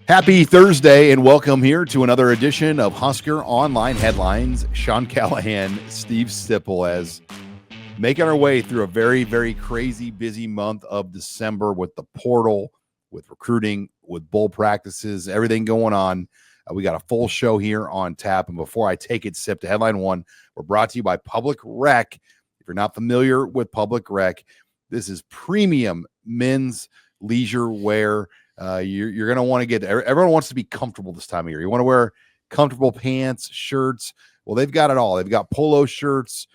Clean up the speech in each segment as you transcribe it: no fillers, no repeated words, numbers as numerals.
Happy Thursday and welcome here to another edition of Husker Online Headlines. Sean Callahan, Steve Sipple, as making our way through a very, very crazy, busy month of December with the portal, with recruiting, with bowl practices, everything going on. We got a full show here on tap. And before I take it, Sip, to headline one, we're brought to you by Public Rec. If you're not familiar with Public Rec, this is premium men's leisure wear. You're going to want to get there. Everyone wants to be comfortable this time of year. You want to wear comfortable pants, shirts. Well, they've got it all. They've got polo shirts,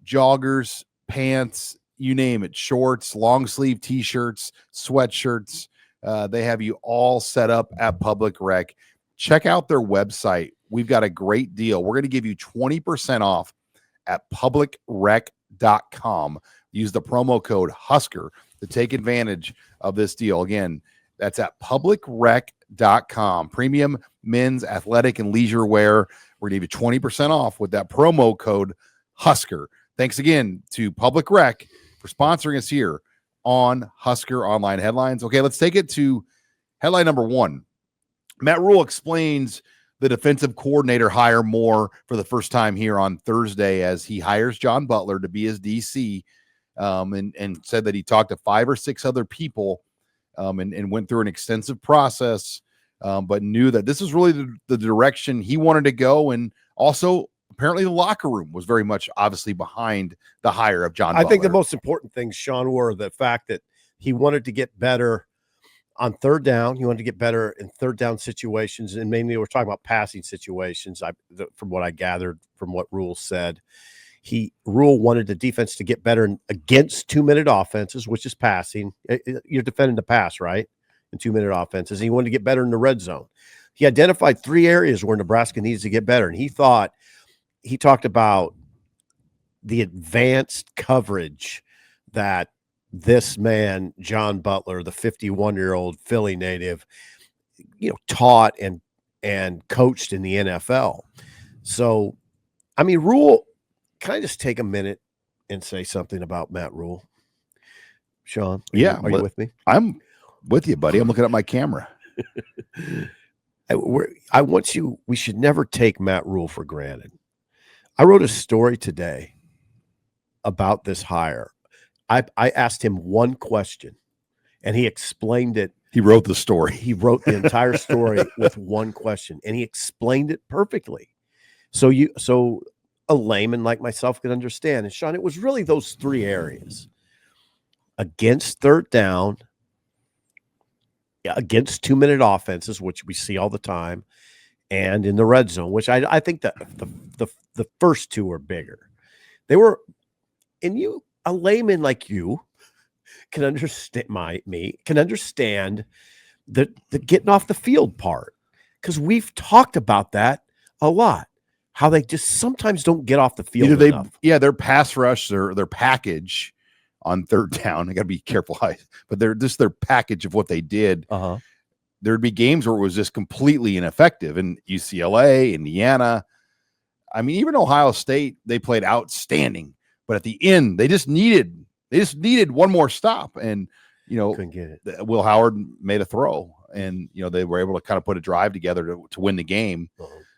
joggers, pants, you name it, shorts, long sleeve t-shirts, sweatshirts. They have you all set up at Public Rec. Check out their website. We've got a great deal. We're going to give you 20% off at publicrec.com. Use the promo code Husker to take advantage of this deal. Again, that's at publicrec.com. Premium men's athletic and leisure wear. We're going to give you 20% off with that promo code Husker. Thanks again to Public Rec for sponsoring us here on Husker Online Headlines. Okay, let's take it to headline number one. Matt Rhule explains the defensive coordinator hire more for the first time here on Thursday as he hires John Butler to be his DC, and said that he talked to 5 or 6 other people and went through an extensive process, but knew that this is really the direction he wanted to go. And also, apparently, the locker room was very much obviously behind the hire of John Butler. I think the most important things, Sean, were the fact that he wanted to get better on third down. He wanted to get better in third down situations, and mainly we're talking about passing situations. From what I gathered from what Rhule said, Rhule wanted the defense to get better against 2-minute offenses, which is passing. You're defending the pass, right? In 2-minute offenses. And he wanted to get better in the red zone. He identified 3 areas where Nebraska needs to get better. And he talked about the advanced coverage that this man, John Butler, the 51-year-old Philly native, taught and coached in the NFL. So, I mean, Rhule. Can I just take a minute and say something about Matt Rhule? Sean, are you with me? I'm with you, buddy. I'm looking at my camera. We should never take Matt Rhule for granted. I wrote a story today about this hire. I asked him one question, and he explained it. He wrote the story. He wrote the entire story with one question, and he explained it perfectly. So a layman like myself could understand. And Sean, it was really those 3 areas: against third down, against 2-minute offenses, which we see all the time, and in the red zone, which I think that the first 2 are bigger. They were, and a layman like you can understand the getting off the field part, because we've talked about that a lot. How they just sometimes don't get off the field enough. Their pass rush or their package on third down. I got to be careful, but they're just their package of what they did. There'd be games where it was just completely ineffective. In UCLA, Indiana, I mean, even Ohio State, they played outstanding. But at the end, they just needed one more stop, and couldn't get it. Will Howard made a throw, and they were able to kind of put a drive together to win the game.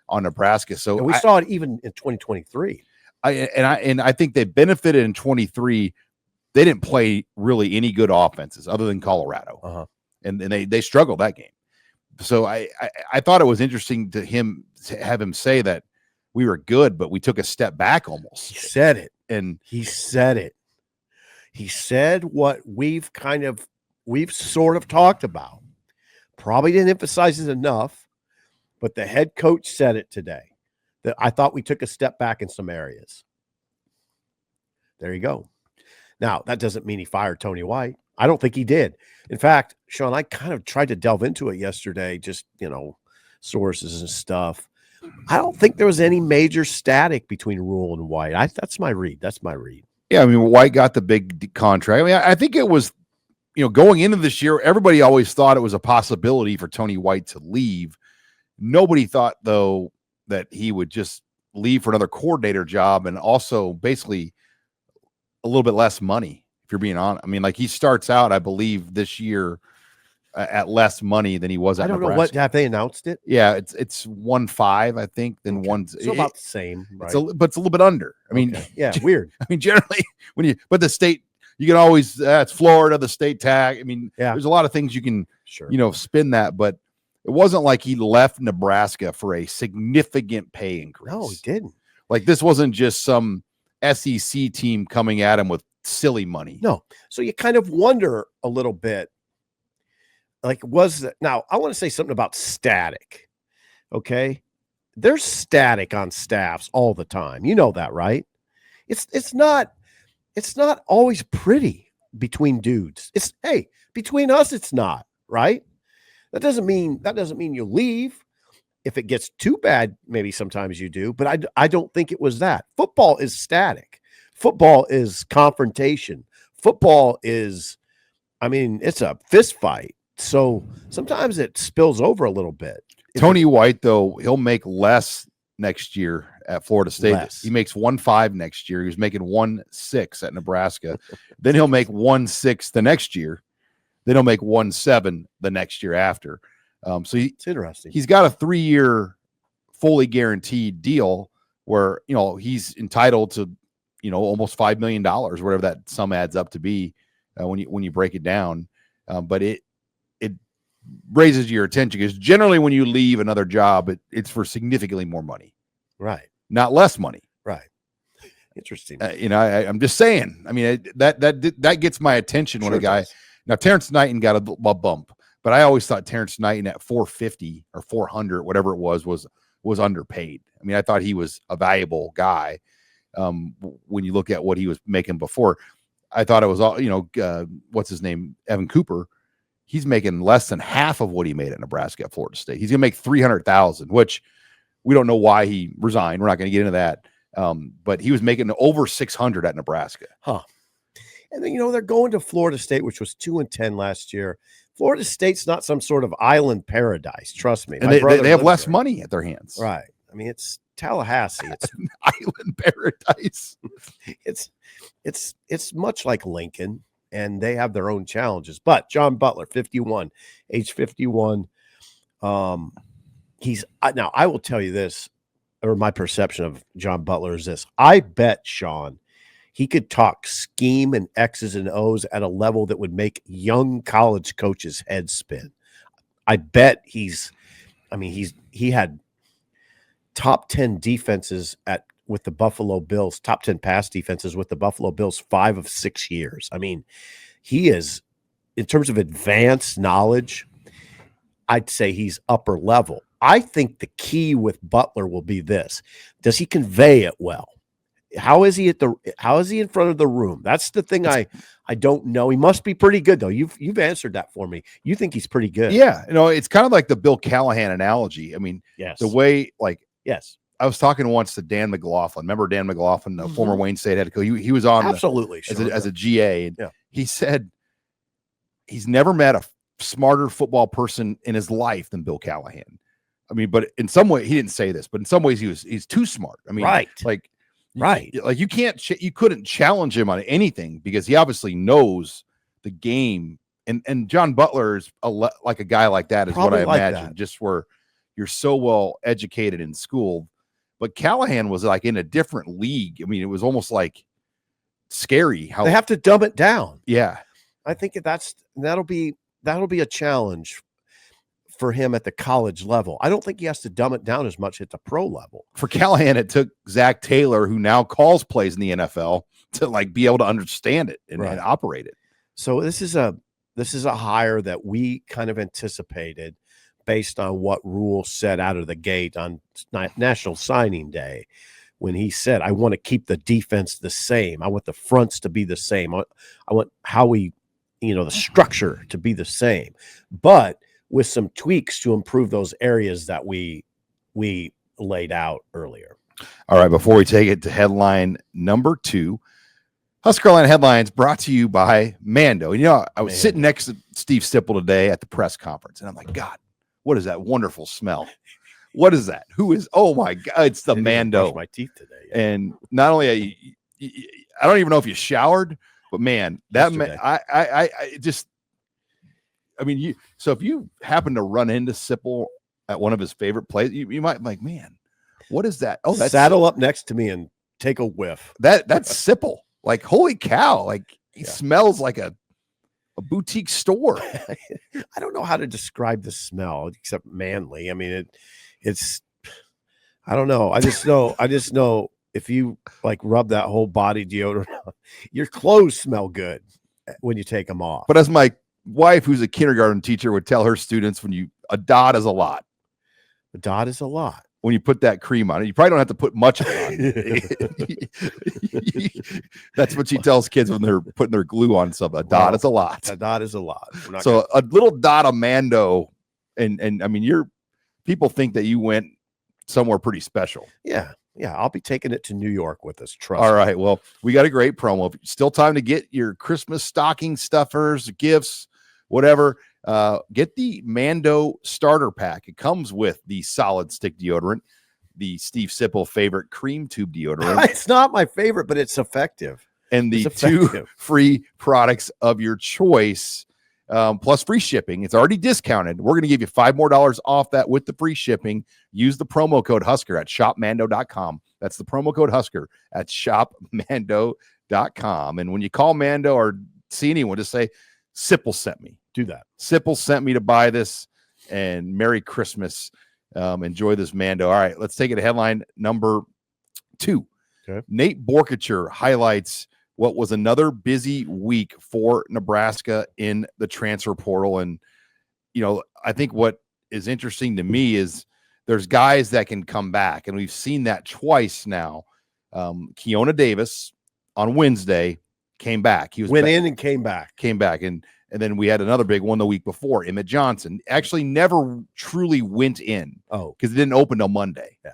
On Nebraska. So we saw it even in 2023. I think they benefited in 23. They didn't play really any good offenses other than Colorado. And they struggled that game. So I thought it was interesting to have him say that we were good, but we took a step back almost. He said it. And he said it. He said what we've sort of talked about. Probably didn't emphasize it enough. But the head coach said it today, that I thought we took a step back in some areas. There you go. Now, that doesn't mean he fired Tony White. I don't think he did. In fact, Sean, I kind of tried to delve into it yesterday, just, sources and stuff. I don't think there was any major static between Rhule and White. That's my read. Yeah, I mean, White got the big contract. I mean, I think it was, going into this year, everybody always thought it was a possibility for Tony White to leave. Nobody thought, though, that he would just leave for another coordinator job and also basically a little bit less money, if you're being honest. I mean, like, he starts out, I believe, this year at less money than he was at I don't Nebraska. know what have they announced it. Yeah, it's 1.5, I think. Then Okay. one's So about the same, right? but it's a little bit under. I mean, yeah, weird. I mean, generally but the state, you can always it's Florida, the state tag. I mean, there's a lot of things you can spin that, but it wasn't like he left Nebraska for a significant pay increase. No, he didn't. Like this wasn't just some SEC team coming at him with silly money. No. So you kind of wonder a little bit, like, now I want to say something about static. Okay. There's static on staffs all the time. You know that, right? It's not always pretty between dudes. Between us, it's not, right? That doesn't mean you leave. If it gets too bad, maybe sometimes you do, but I don't think it was that. Football is static. Football is confrontation. Football is, it's a fist fight. So sometimes it spills over a little bit. Tony White, though, he'll make less next year at Florida State. Less. He makes 1.5 next year. He was making 1.6 at Nebraska. Then he'll make 1.6 the next year. Then he'll make 1.7 the next year after. So it's interesting. He's got a 3-year fully guaranteed deal where, he's entitled to, almost $5 million, whatever that sum adds up to be when you break it down. But it raises your attention because generally when you leave another job, it's for significantly more money. Right. Not less money. Right. Interesting. I'm just saying. I mean, that gets my attention when a guy. Now, Terrence Knighton got a bump, but I always thought Terrence Knighton at 450 or 400, whatever it was underpaid. I mean, I thought he was a valuable guy. When you look at what he was making before, I thought it was all, what's his name? Evan Cooper. He's making less than half of what he made at Nebraska at Florida State. He's going to make $300,000, which we don't know why he resigned. We're not going to get into that. But he was making over $600 at Nebraska. Huh. And then, they're going to Florida State, which was 2-10 last year. Florida State's not some sort of island paradise. Trust me. And they have less money at their hands. Right. I mean, it's Tallahassee. It's an island paradise. It's much like Lincoln, and they have their own challenges. But John Butler, 51, age 51. Now I will tell you this, or my perception of John Butler is this. I bet, Sean, he could talk scheme and X's and O's at a level that would make young college coaches' heads spin. I bet he had top 10 defenses with the Buffalo Bills, top 10 pass defenses with the Buffalo Bills 5 of 6 years. I mean, he is, in terms of advanced knowledge, I'd say he's upper level. I think the key with Butler will be this. Does he convey it well? How is he in front of the room? That's the thing I don't know. He must be pretty good, though. You've answered that for me. You think he's pretty good. Yeah. It's kind of like the Bill Callahan analogy. I mean, yes. The way, yes. I was talking once to Dan McLaughlin. Remember Dan McLaughlin, the former Wayne State head coach? He was on absolutely as a GA. And he said he's never met a smarter football person in his life than Bill Callahan. I mean, but in some way he didn't say this, but in some ways he's too smart. I mean, right. Like you couldn't challenge him on anything because he obviously knows the game. And John Butler is like a guy like that is probably what I imagine. Just where you're so well educated in school. But Callahan was like in a different league. I mean, it was almost like scary how they have to dumb it down. Yeah. I think that'll be a challenge for him at the college level. I don't think he has to dumb it down as much at the pro level. For Callahan, it took Zach Taylor, who now calls plays in the NFL, to be able to understand it and operate it. So this is a hire that we kind of anticipated based on what Rhule said out of the gate on National Signing Day, when he said, I want to keep the defense the same. I want the fronts to be the same. I want how we, the structure to be the same, but with some tweaks to improve those areas that we laid out earlier. All right, before we take it to headline number 2, HuskerOnline headlines brought to you by Mando. I was sitting next to Steve Sipple today at the press conference, and I'm like, God, what is that wonderful smell? What is that? Oh my God, it's the Mando. Brush my teeth today. Yeah. And not only I don't even know if you showered, but man, that I just I mean, so if you happen to run into Sipple at one of his favorite places, you might be like, man, what is that? Oh, that's saddle up next to me and take a whiff. That's Sipple. Like, holy cow! Like he smells like a boutique store. I don't know how to describe the smell except manly. I mean, it's. I don't know. I just know if you like rub that whole body deodorant, your clothes smell good when you take them off. But as my wife, who's a kindergarten teacher, would tell her students, a dot is a lot. A dot is a lot. When you put that cream on it, you probably don't have to put much of it on. That's what she tells kids when they're putting their glue on something. A dot is a lot. A dot is a lot. So a little dot of Mando, and I mean, people think that you went somewhere pretty special. Yeah. I'll be taking it to New York with us. Trust All me. right. Well, we got a great promo. Still time to get your Christmas stocking stuffers, gifts, whatever. Get the Mando starter pack. It comes with the solid stick deodorant, the Steve Sipple favorite cream tube deodorant. It's not my favorite, but it's effective. And the 2 free products of your choice, plus free shipping. It's already discounted. We're going to give you $5 more off that with the free shipping. Use the promo code Husker at shopmando.com. That's the promo code Husker at shopmando.com. And when you call Mando or see anyone, just say, Sipple sent me. Do that. Sipple sent me to buy this, and Merry Christmas. Enjoy this Mando. All right, let's take it to headline number 2. Okay. Nate Boerkircher highlights what was another busy week for Nebraska in the transfer portal. And, I think what is interesting to me is there's guys that can come back, and we've seen that twice now. Keona Davis on Wednesday came back. He went in and came back. And then we had another big one the week before. Emmett Johnson actually never truly went in. Oh, because it didn't open till Monday. Yeah.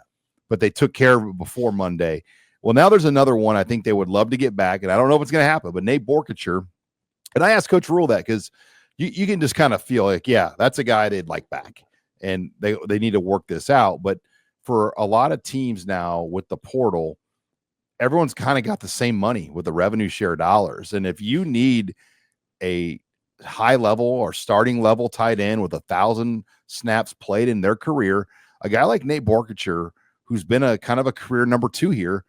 But they took care of it before Monday. Well, now there's another one I think they would love to get back, and I don't know if it's going to happen, but Nate Boerkircher, and I asked Coach Rhule that because you can just kind of feel like, yeah, that's a guy they'd like back, and they need to work this out. But for a lot of teams now with the portal, everyone's kind of got the same money with the revenue share dollars. And if you need a high level or starting level tight end with 1,000 snaps played in their career, a guy like Nate Boerkircher, who's been a kind of a career number 2 here,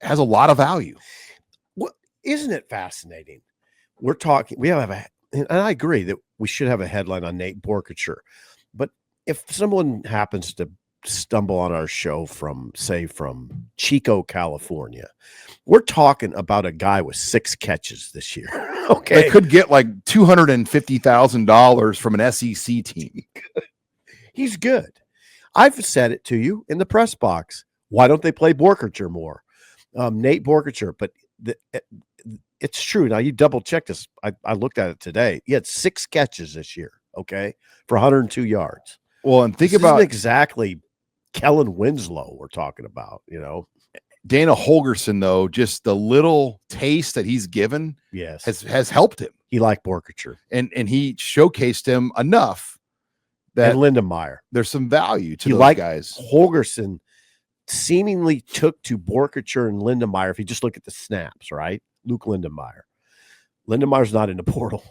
has a lot of value. Well, isn't it fascinating? We have and I agree that we should have a headline on Nate Boerkircher, but if someone happens to stumble on our show from Chico, California, we're talking about a guy with 6 catches this year. Okay. They could get like $250,000 from an SEC team. He's good. I've said it to you in the press box. Why don't they play Boerkircher more? Nate Boerkircher, but it's true. Now you double check this. I looked at it today. He had 6 catches this year. Okay. For 102 yards. Well, and this about isn't exactly Kellen Winslow we're talking about, Dana Holgorsen, though, just the little taste that he's given has helped him. He liked Boerkircher. And he showcased him enough that and Lindenmeyer. There's some value to those guys. Holgorsen seemingly took to Boerkircher and Lindenmeyer if you just look at the snaps, right? Luke Lindenmeyer. Lindenmeyer's not in the portal.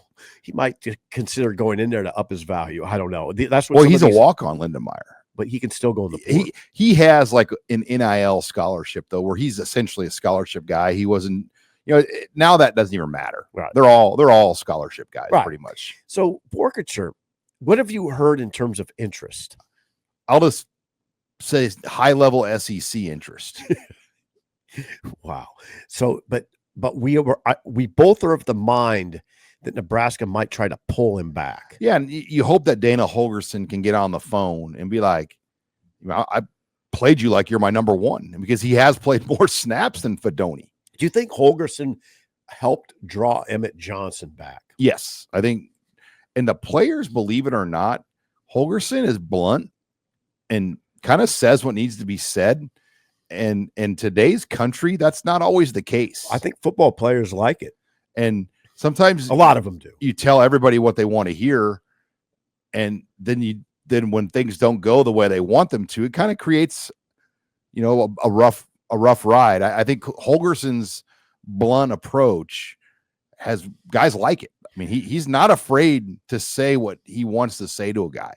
He might consider going in there to up his value. I don't know. That's what. Well, he's a walk-on, Lindenmeyer. But he can still go in the portal. He has like an NIL scholarship, though, where he's essentially a scholarship guy. He wasn't, now that doesn't even matter. Right. They're all scholarship guys, pretty much. So Boerkircher, what have you heard in terms of interest? I'll just say high-level SEC interest. Wow. So, but we both are of the mind that Nebraska might try to pull him back. Yeah, and you hope that Dana Holgorsen can get on the phone and be like, I played you like you're my number 1, because he has played more snaps than Fedoni. Do you think Holgorsen helped draw Emmett Johnson back? Yes, I think. And the players, believe it or not, Holgorsen is blunt and kind of says what needs to be said. And in today's country, that's not always the case. I think football players like it. And sometimes a lot of them do. You tell everybody what they want to hear, and then when things don't go the way they want them to, it kind of creates, a rough ride. I think Holgorsen's blunt approach has guys like it. I mean, he's not afraid to say what he wants to say to a guy.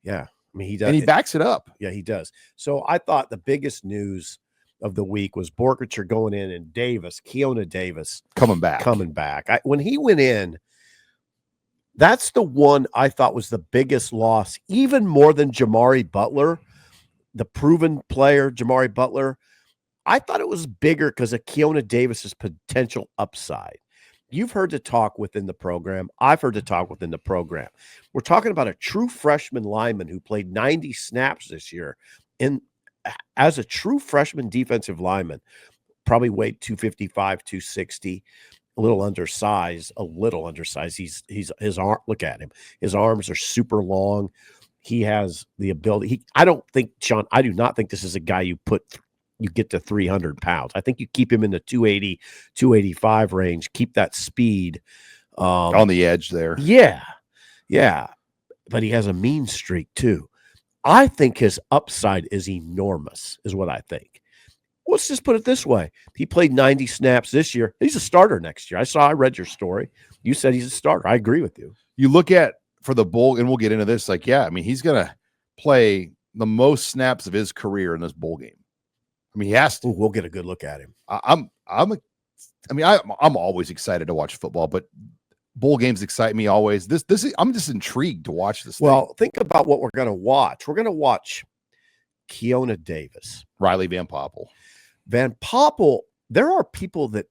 Yeah. I mean, he does. And he backs it up. Yeah, he does. So I thought the biggest news of the week was Boerkircher going in and Keona Davis coming back. When he went in, that's the one I thought was the biggest loss, even more than Jamari Butler, the proven player, Jamari Butler. I thought it was bigger because of Keona Davis's potential upside. You've heard the talk within the program. I've heard the talk within the program. We're talking about a true freshman lineman who played 90 snaps this year. And as a true freshman defensive lineman, probably weighed 255, 260, a little undersized. He's his arm. Look at him. His arms are super long. He has the ability. I do not think this is a guy you get to 300 pounds. I think you keep him in the 280, 285 range, keep that speed. On the edge there. Yeah. Yeah. But he has a mean streak too. I think his upside is enormous, is what I think. Let's just put it this way. He played 90 snaps this year. He's a starter next year. I read your story. You said he's a starter. I agree with you. You look at for the bowl, and we'll get into this. Like, yeah, I mean, he's going to play the most snaps of his career in this bowl game. I mean, he has to. Ooh, we'll get a good look at him. I'm always excited to watch football, but bowl games excite me always. I'm just intrigued to watch this. Well, think about what we're going to watch. We're going to watch Keona Davis, Riley Van Poppel. Van Poppel. There are people that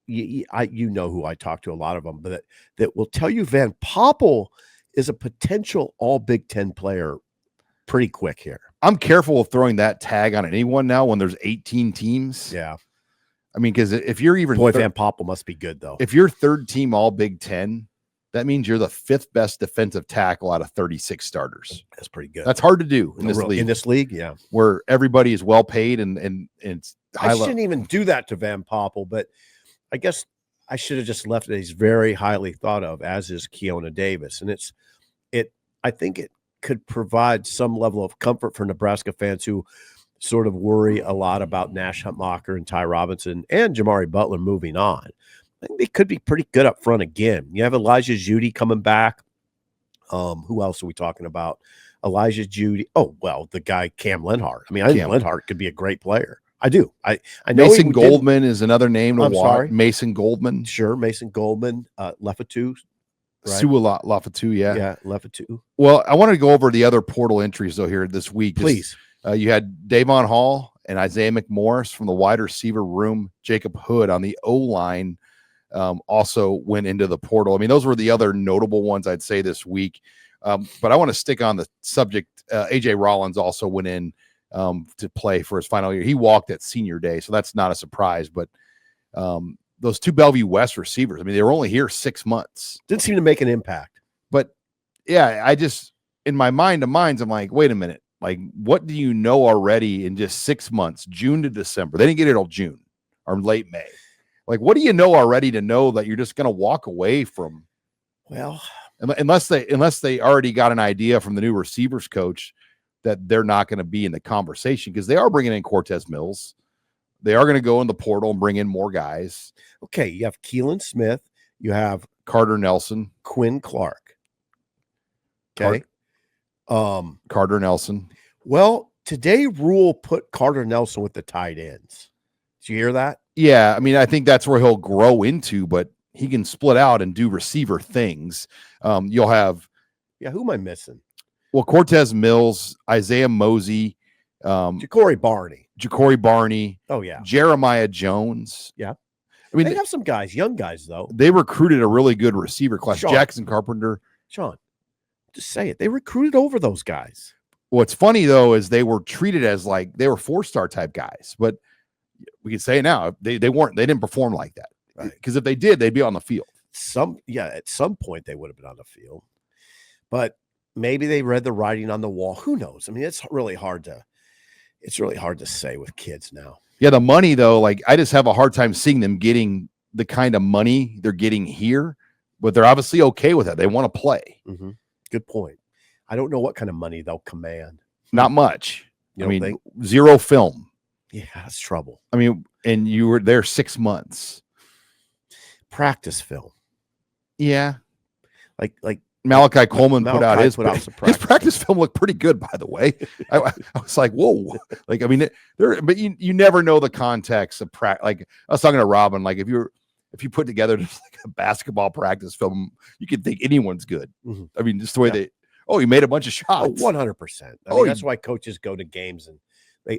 you know who I talk to, a lot of them, but that will tell you Van Poppel is a potential all Big Ten player pretty quick here. I'm careful of throwing that tag on anyone now when there's 18 teams. Yeah. I mean, because if you're even Van Poppel must be good though. If you're third team all Big Ten, that means you're the fifth best defensive tackle out of 36 starters. That's pretty good. That's hard to do in this league. In this league, yeah, where everybody is well paid and it's high. I shouldn't even do that to Van Poppel, but I guess I should have just left it. He's very highly thought of, as is Keona Davis, and I think it could provide some level of comfort for Nebraska fans who sort of worry a lot about Nash Hutmacher and Ty Robinson and Jamari Butler moving on. I think they could be pretty good up front again. You have Elijah Giudice coming back. Who else are we talking about? Elijah Giudice. Oh, well, the guy Cam Lenhart. I mean, I think Lenhart could be a great player. I do. I know Mason Goldman is another name to watch. Sorry. Mason Goldman. Sure, Mason Goldman. Lefatu. Right? Lafatu, yeah. Yeah, Lefatu. Well, I wanted to go over the other portal entries, though, here this week. Please. You had Davon Hall and Isaiah McMorris from the wide receiver room. Jacob Hood on the O-line also went into the portal. I mean, those were the other notable ones I'd say this week. But I want to stick on the subject. A.J. Rollins also went in to play for his final year. He walked at senior day, so that's not a surprise. But those two Bellevue West receivers, I mean, they were only here 6 months. Didn't seem to make an impact. But, yeah, I just, in my mind of minds, I'm like, wait a minute. Like, what do you know already in just 6 months, June to December? They didn't get it till June or late May. Like, what do you know already to know that you're just going to walk away from? Well, unless they already got an idea from the new receivers coach that they're not going to be in the conversation, because they are bringing in Cortez Mills. They are going to go in the portal and bring in more guys. Okay, you have Keelan Smith. You have Carter Nelson. Quinn Clark. Okay. Carter Nelson. Well, today Rhule put Carter Nelson with the tight ends. Did you hear that? Yeah, I mean, I think that's where he'll grow into, but he can split out and do receiver things. You'll have... Yeah, who am I missing? Well, Cortez Mills, Isaiah Mosey, Ja'Cory Barney. Oh, yeah. Jeremiah Jones. Yeah. I mean, they have some guys, young guys, though. They recruited a really good receiver class. Jackson Carpenter. Sean, just say it. They recruited over those guys. What's funny, though, is they were treated as like they were 4-star type guys. But we can say it now. They weren't. They didn't perform like that. Because if they did, they'd be on the field. At some point, they would have been on the field. But maybe they read the writing on the wall. Who knows? I mean, it's really hard to say with kids now. Yeah, the money, though, like I just have a hard time seeing them getting the kind of money they're getting here, but they're obviously okay with that. They want to play. Mm-hmm. Good point. I don't know what kind of money they'll command. Not much. I mean, zero film. Yeah, that's trouble. I mean, and you were there 6 months. Practice film. Yeah. like Malachi Coleman put out his practice practice film looked pretty good, by the way. I was like, whoa. Like, I mean, but you never know the context of practice. Like, I was talking to Robin, like if you put together just like a basketball practice film, you could think anyone's good. Mm-hmm. I mean, just the way he made a bunch of shots. 100%. I mean, that's why coaches go to games and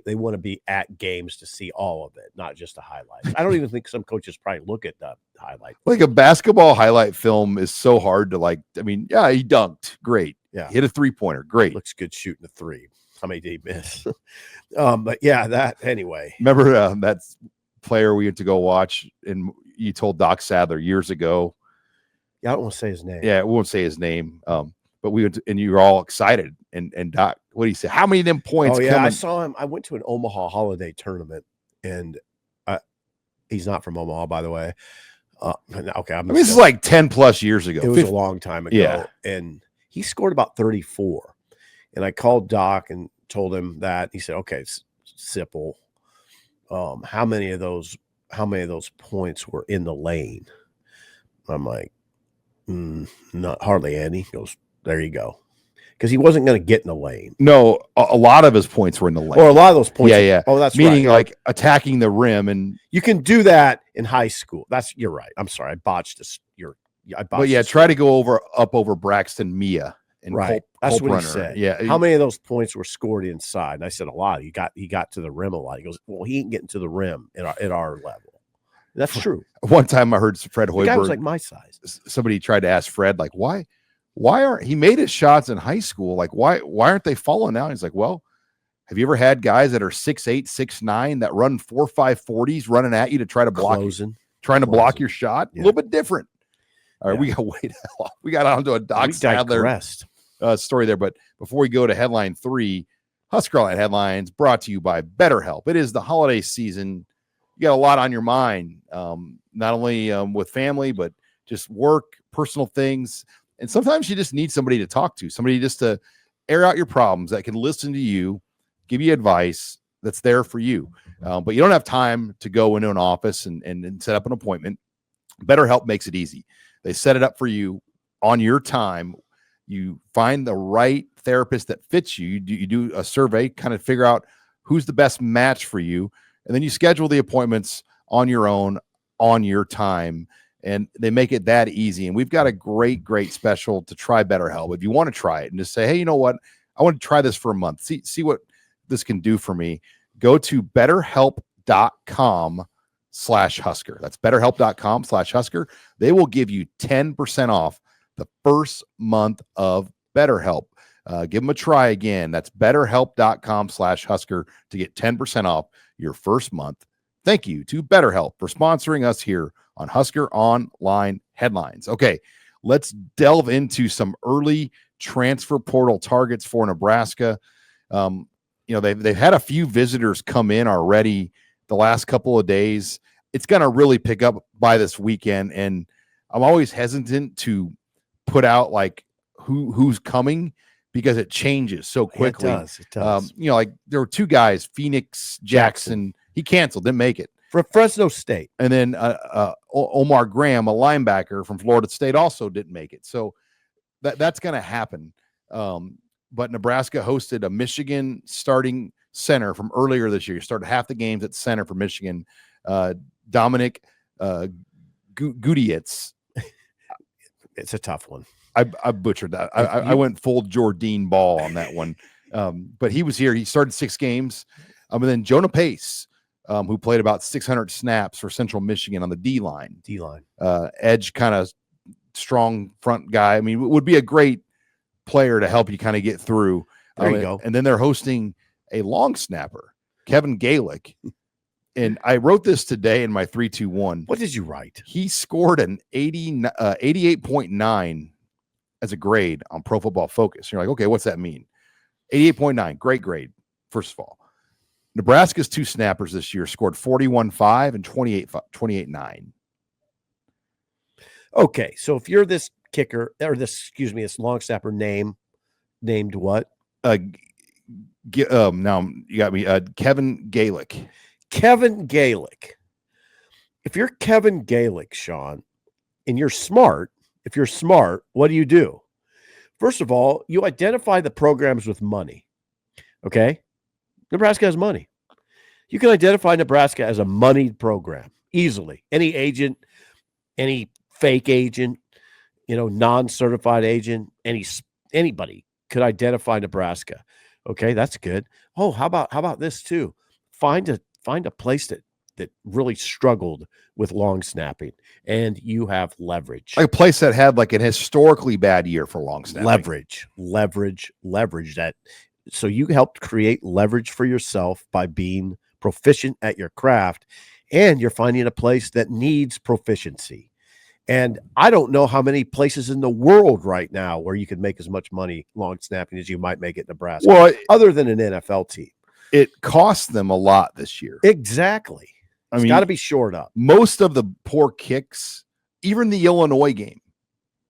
they want to be at games to see all of it, not just the highlights. I don't even think some coaches probably look at the highlight. Like a basketball highlight film is so hard to like. I mean, yeah, he dunked. Great. Yeah. Hit a 3-pointer. Great. Looks good shooting a 3. How many did he miss? But yeah, that anyway. Remember that player we had to go watch, and you told Doc Sadler years ago. Yeah, I don't want to say his name. Yeah, we won't say his name. But we went and you were all excited. And Doc, what did he say? How many of them points? Oh yeah, I saw him. I went to an Omaha holiday tournament, and he's not from Omaha, by the way. Okay, this is like 10 plus years ago. It was a long time ago. Yeah, and he scored about 34. And I called Doc and told him that. He said, "Okay, Sipple, how many of those points were in the lane?" I'm like, not hardly any. He goes, "There you go." Because he wasn't going to get in the lane. No, a lot of his points were in the lane. Or a lot of those points. Yeah. Oh, that's meaning right. like attacking the rim, and you can do that in high school. You're right. I'm sorry, I botched this. But yeah, try to go up over Braxton Mia and right. That's what Runner. He said. Yeah. How many of those points were scored inside? And I said a lot. He got to the rim a lot. He goes, well, he ain't getting to the rim at our level. That's true. One time I heard Fred Hoiberg. The guy was like my size. Somebody tried to ask Fred, like, why aren't he made his shots in high school? Like, why aren't they falling now? He's like, well, have you ever had guys that are 6'8", 6'9" that run 4.5 40s running at you to try to block block your shot? Yeah. A little bit different. All right, we got onto a Doc Sadler story there, but before we go to headline 3, HuskerOnline headlines brought to you by BetterHelp. It is the holiday season. You got a lot on your mind, not only with family, but just work, personal things. And sometimes you just need somebody to talk to, somebody just to air out your problems that can listen to you, give you advice that's there for you. But you don't have time to go into an office and set up an appointment. BetterHelp makes it easy. They set it up for you on your time. You find the right therapist that fits you. You do a survey, kind of figure out who's the best match for you. And then you schedule the appointments on your own, on your time. And they make it that easy. And we've got a great special to try BetterHelp. If you want to try it and just say, hey, you know what? I want to try this for a month. See what this can do for me. Go to BetterHelp.com/Husker. That's BetterHelp.com/Husker. They will give you 10% off the first month of BetterHelp. Give them a try again. That's BetterHelp.com/Husker to get 10% off your first month. Thank you to BetterHelp for sponsoring us here on Husker Online Headlines. Okay, let's delve into some early transfer portal targets for Nebraska. They've had a few visitors come in already the last couple of days. It's going to really pick up by this weekend, and I'm always hesitant to put out like who's coming because it changes so quickly. It does. Like there were 2 guys, Phoenix Jackson. He canceled, didn't make it. For Fresno State. And then Omar Graham, a linebacker from Florida State, also didn't make it. So that's going to happen. But Nebraska hosted a Michigan starting center from earlier this year. He started half the games at center for Michigan. Dominick Giudice. It's a tough one. I butchered that. I went full Jordan Ball on that one. But he was here. He started 6 games. And then Jonah Pace, who played about 600 snaps for Central Michigan on the D-line. Edge, kind of strong front guy. I mean, would be a great player to help you kind of get through. There you go. And then they're hosting a long snapper, Kevin Galick. And I wrote this today in my 3-2-1. What did you write? He scored an 88.9 as a grade on Pro Football Focus. You're like, okay, what's that mean? 88.9, great grade, first of all. Nebraska's 2 snappers this year scored 41.5 and 28.9. Okay, so if you're this kicker, or this long snapper named what? Now you got me. Kevin Galick. Kevin Galick. If you're Kevin Galick, Sean, and you're smart, if you're smart, what do? First of all, you identify the programs with money. Okay? Nebraska has money. You can identify Nebraska as a moneyed program easily. Any agent, any fake agent, non-certified agent, anybody could identify Nebraska. Okay, that's good. Oh, how about this too? Find a place that really struggled with long snapping, and you have leverage. Like a place that had like an historically bad year for long snapping. Leverage that. So you helped create leverage for yourself by being proficient at your craft, and you're finding a place that needs proficiency. And I don't know how many places in the world right now where you could make as much money long snapping as you might make at Nebraska, well, other than an NFL team. It cost them a lot this year. Exactly. It's got to be shored up. Most of the poor kicks, even the Illinois game,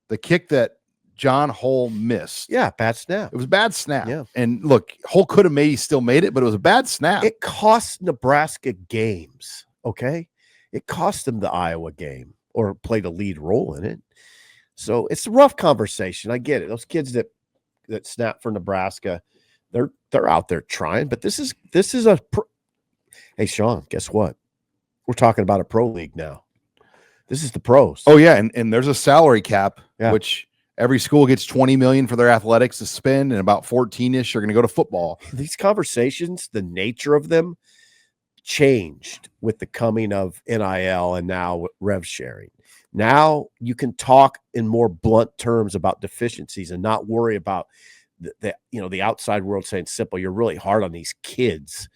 the kick that John Hull missed. Yeah, bad snap. It was a bad snap. Yeah. And look, Hull could have still made it, but it was a bad snap. It cost Nebraska games, okay? It cost them the Iowa game or played a lead role in it. So it's a rough conversation. I get it. Those kids that snap for Nebraska, they're out there trying, but this is Hey, Sean, guess what? We're talking about a pro league now. This is the pros. Oh yeah, and there's a salary cap, which every school gets $20 million for their athletics to spend, and about 14-ish are going to go to football. These conversations, the nature of them changed with the coming of NIL and now rev sharing. Now you can talk in more blunt terms about deficiencies and not worry about the outside world saying, "Simple, you're really hard on these kids."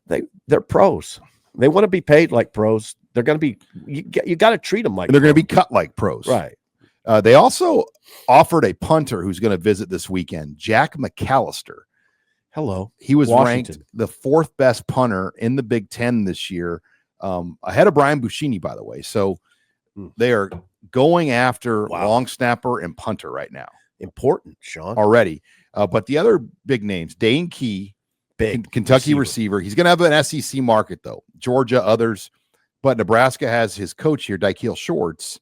They're pros. They want to be paid like pros. They're going to be. You got to treat them like. And they're going to be cut like pros, right? They also offered a punter who's going to visit this weekend, Jack McAllister. Hello, he was Washington. ranked the 4th best punter in the Big Ten this year, ahead of Brian Buschini, by the way. So they are going after long snapper and punter right now. Important, Sean, already. But the other big names, Dane Key. Big Kentucky receiver. He's going to have an SEC market, though. Georgia, others. But Nebraska has his coach here, Dykeel Shorts.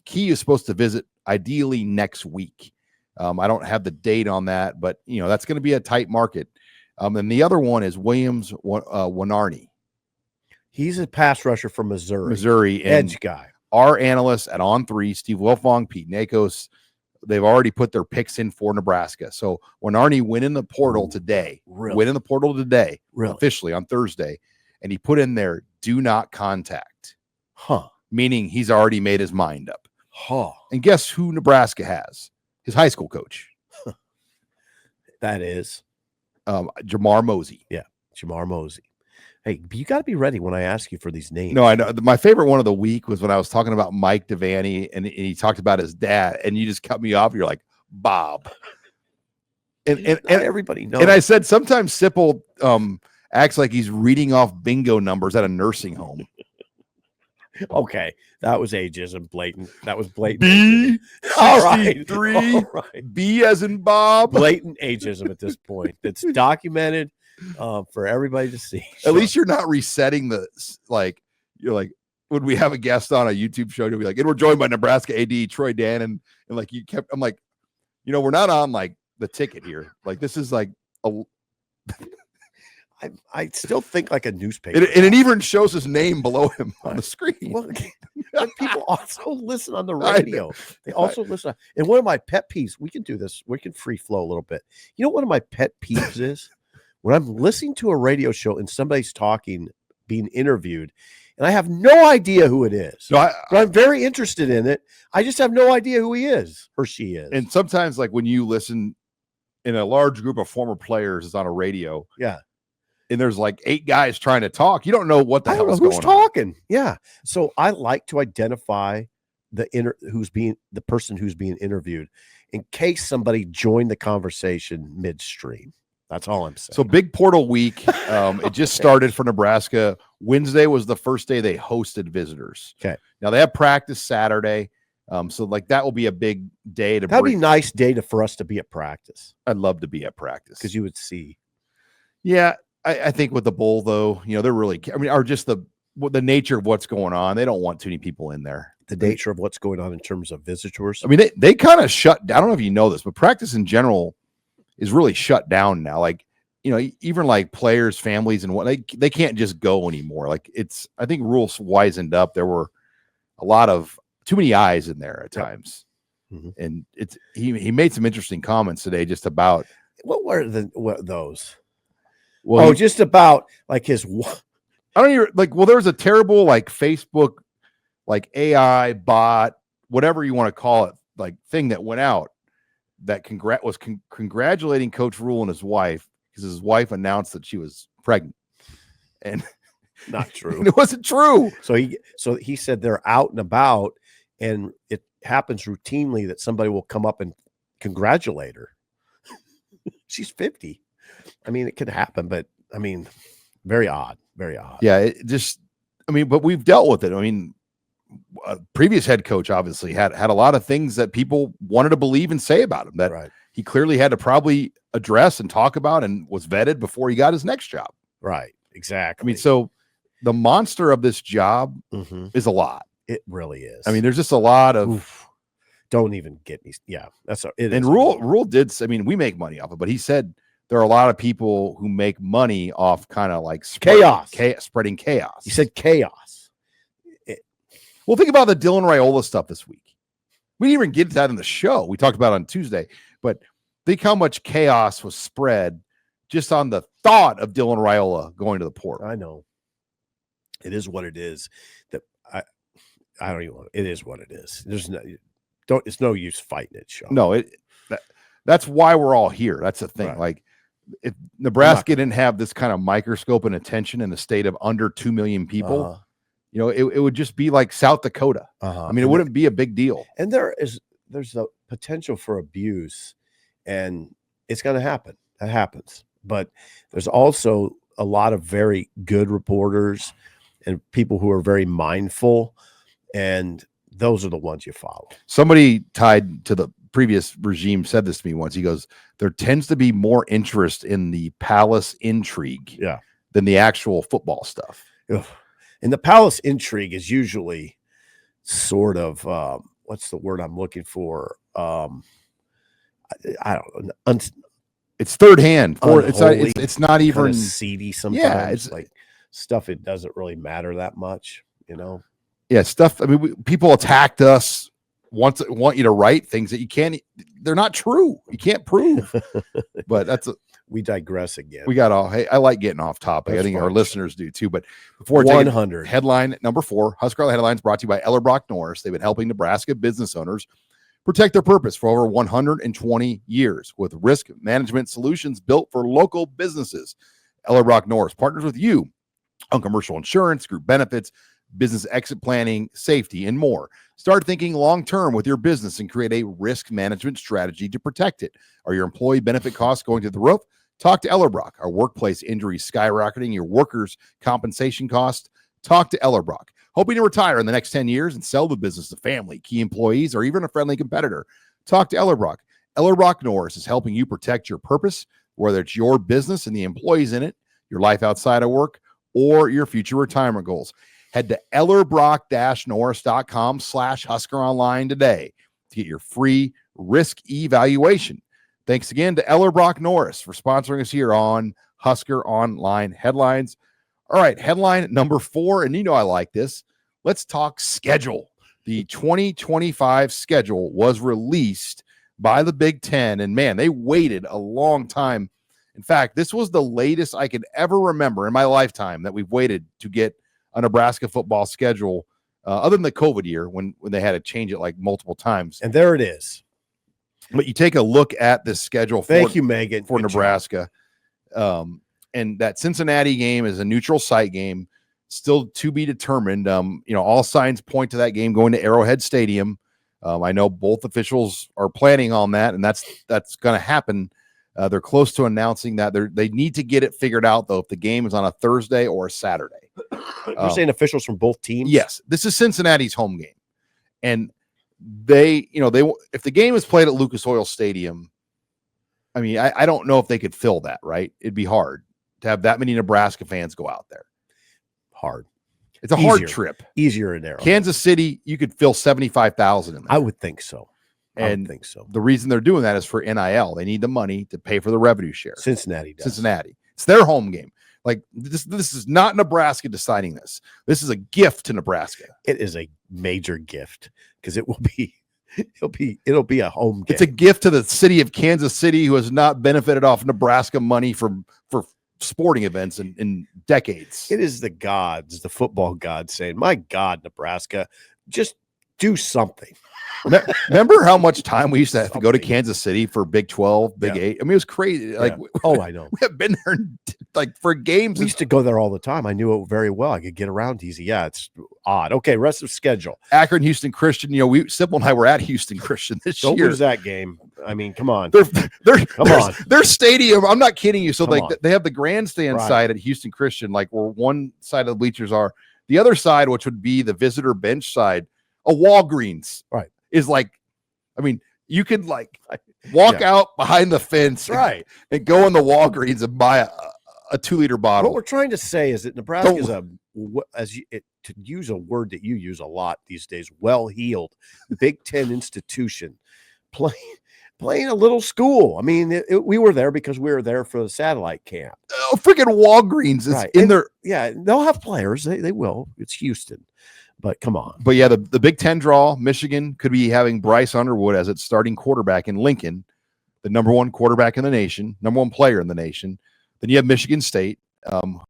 Key is supposed to visit ideally next week. I don't have the date on that, but that's going to be a tight market. And the other one is Williams Winarni. He's a pass rusher from Missouri, edge guy. Our analysts at On3, Steve Wilfong, Pete Nakos, they've already put their picks in for Nebraska. So when Arnie went in the portal today, officially on Thursday, and he put in there, do not contact. Meaning he's already made his mind up. And guess who Nebraska has? His high school coach. That is Jamar Mosey. Yeah, Jamar Mosey. Hey, you got to be ready when I ask you for these names. No, I know. My favorite one of the week was when I was talking about Mike Devaney, and he talked about his dad, and you just cut me off. You're like, Bob. And everybody knows. And I said, sometimes Sipple acts like he's reading off bingo numbers at a nursing home. Okay, that was ageism, blatant. That was blatant. B, all right, 3, B as in Bob. Blatant ageism at this point. It's documented. For everybody to see. At least you're not resetting you're like, when we have a guest on a YouTube show, you'll be like, and we're joined by Nebraska AD Troy Dan, and like I'm like, we're not on like the ticket here. Like this is like I still think like a newspaper. And it even shows his name below him on the screen. Well, but people also listen on the radio. They also listen. And one of my pet peeves, we can do this. We can free flow a little bit. You know, one of my pet peeves is when I'm listening to a radio show and somebody's talking, being interviewed, and I have no idea who it is. No, but I'm very interested in it. I just have no idea who he is or she is. And sometimes, like when you listen in a large group of former players is on a radio. Yeah. And there's like 8 guys trying to talk. You don't know what the hell is going on. Who's talking? Yeah. So I like to identify the person who's being interviewed in case somebody joined the conversation midstream. That's all I'm saying. So big portal week. It just started for Nebraska. Wednesday was the first day they hosted visitors. Okay. Now they have practice Saturday. So like that will be a big day to. That'd be a nice day for us to be at practice. I'd love to be at practice because you would see. Yeah, I think with the bowl though, they're really. Are just the nature of what's going on. They don't want too many people in there. the nature of what's going on in terms of visitors. I mean, they kind of shut. I don't know if you know this, but practice in general is really shut down now. Like, even like players, families, and what they can't just go anymore. Like I think Rhule wisened up. There were a lot of too many eyes in there at times. Mm-hmm. And he made some interesting comments today just about what were those? Well, just about like his. I don't even well, there was a terrible like Facebook, like AI bot, whatever you want to call it, like thing that went out that was congratulating Coach Rhule and his wife because his wife announced that she was pregnant, and not true. And it wasn't true. So he said they're out and about, and it happens routinely that somebody will come up and congratulate her. She's 50. I mean, it could happen, but I mean, very odd. Very odd. Yeah, it just, but we've dealt with it. I mean, a previous head coach obviously had a lot of things that people wanted to believe and say about him that he clearly had to probably address and talk about and was vetted before he got his next job. Right. Exactly. I mean, so the monster of this job is a lot. It really is. I mean, there's just a lot of. Oof. Don't even get me. Yeah, that's it. And Rhule did. I mean, we make money off it, but he said there are a lot of people who make money off kind of like spreading chaos. He said chaos. Well, think about the Dylan Raiola stuff this week. We didn't even get to that in the show. We talked about it on Tuesday, but think how much chaos was spread just on the thought of Dylan Raiola going to the portal. I know. It is what it is. That I don't even want. It is what it is. There's no. It's no use fighting it, Sean. No, that's why we're all here. That's the thing. Right. Like, if Nebraska didn't have this kind of microscope and attention in the state of under 2 million people, it would just be like South Dakota. I mean, it wouldn't be a big deal. And there's the potential for abuse, and it's going to happen. That happens. But there's also a lot of very good reporters and people who are very mindful, and those are the ones you follow. Somebody tied to the previous regime said this to me once. He goes, there tends to be more interest in the palace intrigue than the actual football stuff. And the palace intrigue is usually sort of, what's the word I'm looking for? I don't know. It's third hand. It's not even kind of seedy sometimes. Yeah, it's like stuff. It doesn't really matter that much, Yeah, stuff. I mean, people attacked us. Want you to write things that you can't. They're not true. You can't prove. But we digress again. We got all. Hey, I like getting off topic. I think our listeners do too. But before 100 headline number 4, HuskerOnline headlines brought to you by Ellerbrock-Norris. They've been helping Nebraska business owners protect their purpose for over 120 years with risk management solutions built for local businesses. Ellerbrock-Norris partners with you on commercial insurance, group benefits, business exit planning, safety, and more. Start thinking long-term with your business and create a risk management strategy to protect it. Are your employee benefit costs going through the roof? Talk to Ellerbrock. Are workplace injuries skyrocketing your workers' compensation costs? Talk to Ellerbrock. Hoping to retire in the next 10 years and sell the business to family, key employees, or even a friendly competitor? Talk to Ellerbrock. Ellerbrock-Norris is helping you protect your purpose, whether it's your business and the employees in it, your life outside of work, or your future retirement goals. Head to ellerbrock-norris.com/HuskerOnline today to get your free risk evaluation. Thanks again to Ellerbrock-Norris for sponsoring us here on Husker Online Headlines. All right, headline number 4, and I like this. Let's talk schedule. The 2025 schedule was released by the Big Ten, and man, they waited a long time. In fact, this was the latest I could ever remember in my lifetime that we've waited to get a Nebraska football schedule, other than the COVID year when they had to change it like multiple times. And there it is. But you take a look at this schedule. Thank you, Megan. For Nebraska. And that Cincinnati game is a neutral site game, still to be determined. All signs point to that game going to Arrowhead Stadium. I know both officials are planning on that, and that's going to happen. They're close to announcing that they need to get it figured out, though, if the game is on a Thursday or a Saturday. You're saying officials from both teams? Yes. This is Cincinnati's home game. And if the game is played at Lucas Oil Stadium, I mean, I don't know if they could fill that, right? It'd be hard to have that many Nebraska fans go out there. Hard. It's a hard trip. Easier in Arrowhead. Kansas City, you could fill 75,000 in there. I would think so. And the reason they're doing that is for NIL. They need the money to pay for the revenue share. Cincinnati does. It's their home game. Like this is not Nebraska deciding this. This is a gift to Nebraska. It is a major gift because it'll be a home game. It's a gift to the city of Kansas City, who has not benefited off Nebraska money for sporting events in decades. It is the football gods saying, "My God, Nebraska, just do something." Remember how much time we used to have to go to Kansas City for Big 12, Big 8? I mean, it was crazy. Like, I know. We have been there like for games. We used to go there all the time. I knew it very well. I could get around easy. Yeah, it's odd. Okay, rest of schedule. Akron, Houston Christian. Sybil and I were at Houston Christian this year. Don't lose that game. I mean, come on. Their stadium. I'm not kidding you. So they have the grandstand side at Houston Christian, like where one side of the bleachers are. The other side, which would be the visitor bench side, a Walgreens. Right. Is like, I mean, you could like walk out behind the fence, and go in the Walgreens and buy a 2-liter bottle. What we're trying to say is that Nebraska is to use a word that you use a lot these days, well-heeled Big Ten institution, playing a little school. I mean, we were there because we were there for the satellite camp. Oh, freaking Walgreens is in there. Yeah, they'll have players. They will. It's Houston. But come on. But yeah, the Big Ten draw, Michigan could be having Bryce Underwood as its starting quarterback in Lincoln, the number one quarterback in the nation, number one player in the nation. Then you have Michigan State,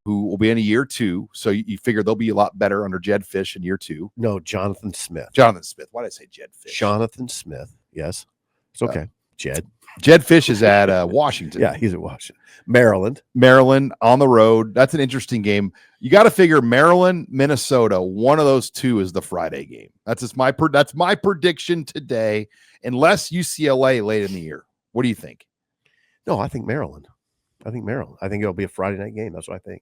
who will be in a year 2. So you figure they'll be a lot better under Jed Fish in year 2. No, Jonathan Smith. Why did I say Jed Fish? Jonathan Smith. Yes. It's okay. Jed Fish is at Washington. Yeah, he's at Washington. Maryland on the road. That's an interesting game. You got to figure Maryland, Minnesota. One of those two is the Friday game. That's my prediction today. Unless UCLA late in the year. What do you think? No, I think Maryland. I think it'll be a Friday night game. That's what I think.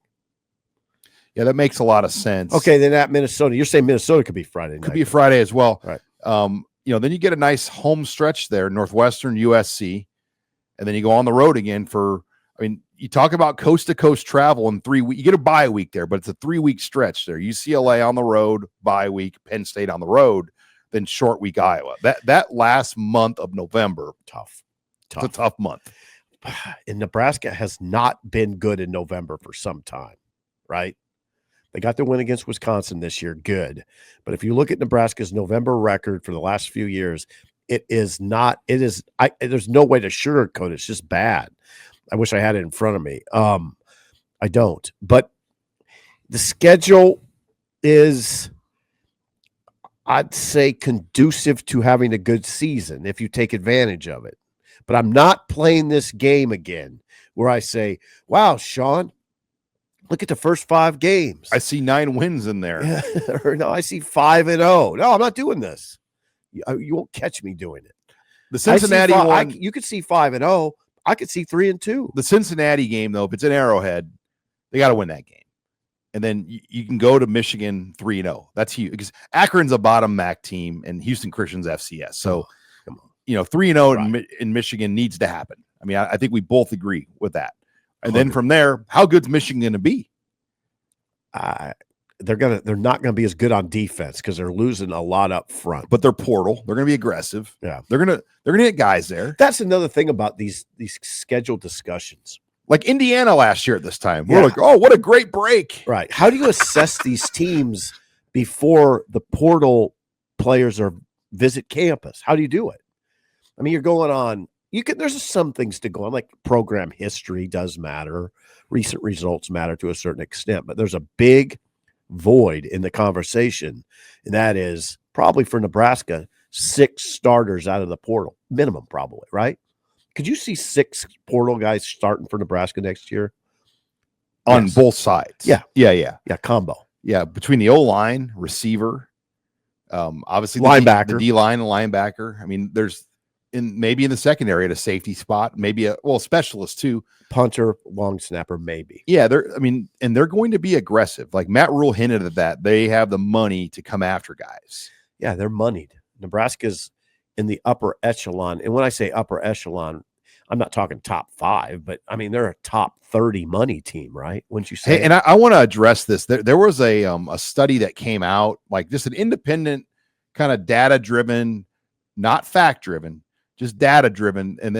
Yeah, that makes a lot of sense. Okay, then at Minnesota, you're saying Minnesota could be Friday night. Could be Friday as well. Right. Then you get a nice home stretch there, Northwestern, USC, and then you go on the road again you talk about coast-to-coast travel in 3 weeks. You get a bye week there, but it's a 3-week stretch there. UCLA on the road, bye week, Penn State on the road, then short week Iowa. That last month of November, tough. It's a tough month. And Nebraska has not been good in November for some time, right? They got their win against Wisconsin this year, good. But if you look at Nebraska's November record for the last few years, there's no way to sugarcoat it. It's just bad. I wish I had it in front of me. I don't. But the schedule is, I'd say, conducive to having a good season if you take advantage of it. But I'm not playing this game again where I say, wow, Sean, look at the first 5 games. I see 9 wins in there. No, I see 5-0. No, I'm not doing this. You won't catch me doing it. The Cincinnati one, you could see 5-0. I could see 3-2. The Cincinnati game, though, if it's in Arrowhead, they got to win that game. And then you can go to Michigan 3-0. That's huge because Akron's a bottom MAC team and Houston Christian's FCS. So, 3-0 in Michigan needs to happen. I mean, I think we both agree with that. And then from there, how good's Michigan going to be? They're not going to be as good on defense because they're losing a lot up front. But they're portal. They're going to be aggressive. Yeah, they're going to get guys there. That's another thing about these scheduled discussions. Like Indiana last year at this time, we're like, oh, what a great break. Right? How do you assess these teams before the portal players visit campus? How do you do it? I mean, you're going on. There's some things to go on, like program history does matter. Recent results matter to a certain extent, but there's a big void in the conversation, and that is probably for Nebraska 6 starters out of the portal minimum, probably, right? Could you see 6 portal guys starting for Nebraska next year on both sides? Yeah, combo. Yeah, between the O-line, receiver, obviously linebacker, the D-line, and linebacker. I mean, there's maybe in the secondary at a safety spot, maybe a specialist too. Punter, long snapper, maybe. Yeah, they're going to be aggressive. Like Matt Rhule hinted at that. They have the money to come after guys. Yeah, they're moneyed. Nebraska's in the upper echelon. And when I say upper echelon, I'm not talking top 5, but I mean, they're a top 30 money team, right? Wouldn't you say? Hey, and I want to address this. There was a study that came out, like just an independent kind of data driven, not fact driven, just data driven. And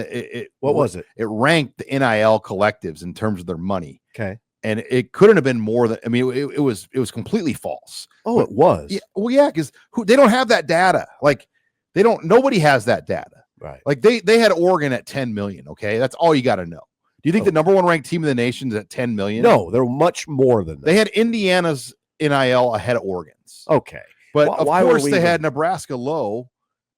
what was it? It ranked the NIL collectives in terms of their money. Okay. And it couldn't have been more than, I mean, it was completely false. Oh, but, it was. Yeah. Well, yeah, because they don't have that data. Like nobody has that data. Right. Like they had Oregon at 10 million. Okay. That's all you got to know. Do you think the number 1 ranked team in the nation is at 10 million? No, they're much more than that. They had Indiana's NIL ahead of Oregon's. Okay. But of course they had Nebraska low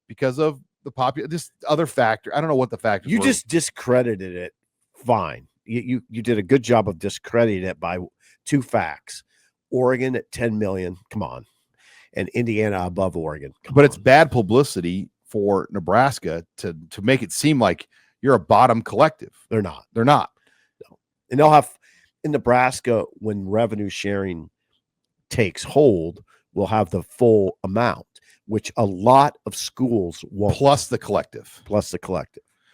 because of the this other factor. I don't know what the factor you just discredited it. Fine. You did a good job of discrediting it by 2 facts. Oregon at 10 million. Come on. And Indiana above Oregon. But it's bad publicity for Nebraska to make it seem like you're a bottom collective. They're not. No. And they'll have in Nebraska, when revenue sharing takes hold, we'll have the full amount, which a lot of schools won't. Plus the collective.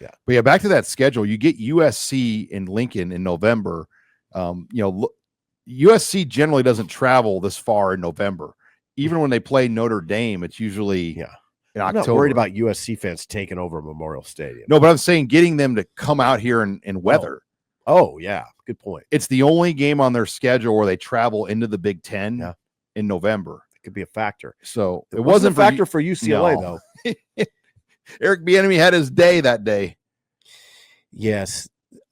Yeah. But yeah, back to that schedule. You get USC in Lincoln in November. USC generally doesn't travel this far in November. Even when they play Notre Dame, it's usually in October. I'm not worried about USC fans taking over Memorial Stadium. No, but I'm saying getting them to come out here and weather. Oh, yeah. Good point. It's the only game on their schedule where they travel into the Big Ten in November. It could be a factor. So it wasn't a factor for UCLA, though. Eric Bieniemy had his day that day. Yes.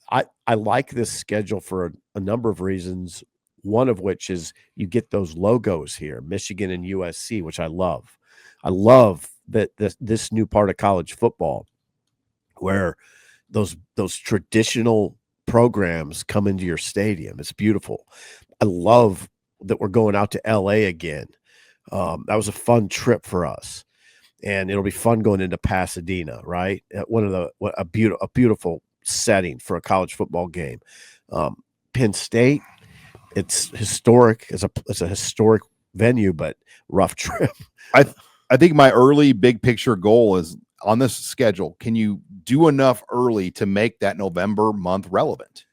I like this schedule for a number of reasons, one of which is you get those logos here, Michigan and USC, which I love. I love that this new part of college football where those traditional programs come into your stadium. It's beautiful. I love that we're going out to LA again. That was a fun trip for us, and it'll be fun going into Pasadena, right? A beautiful setting for a college football game. Penn State, it's historic. It's a historic venue, but rough trip. I think my early big picture goal is on this schedule. Can you do enough early to make that November month relevant?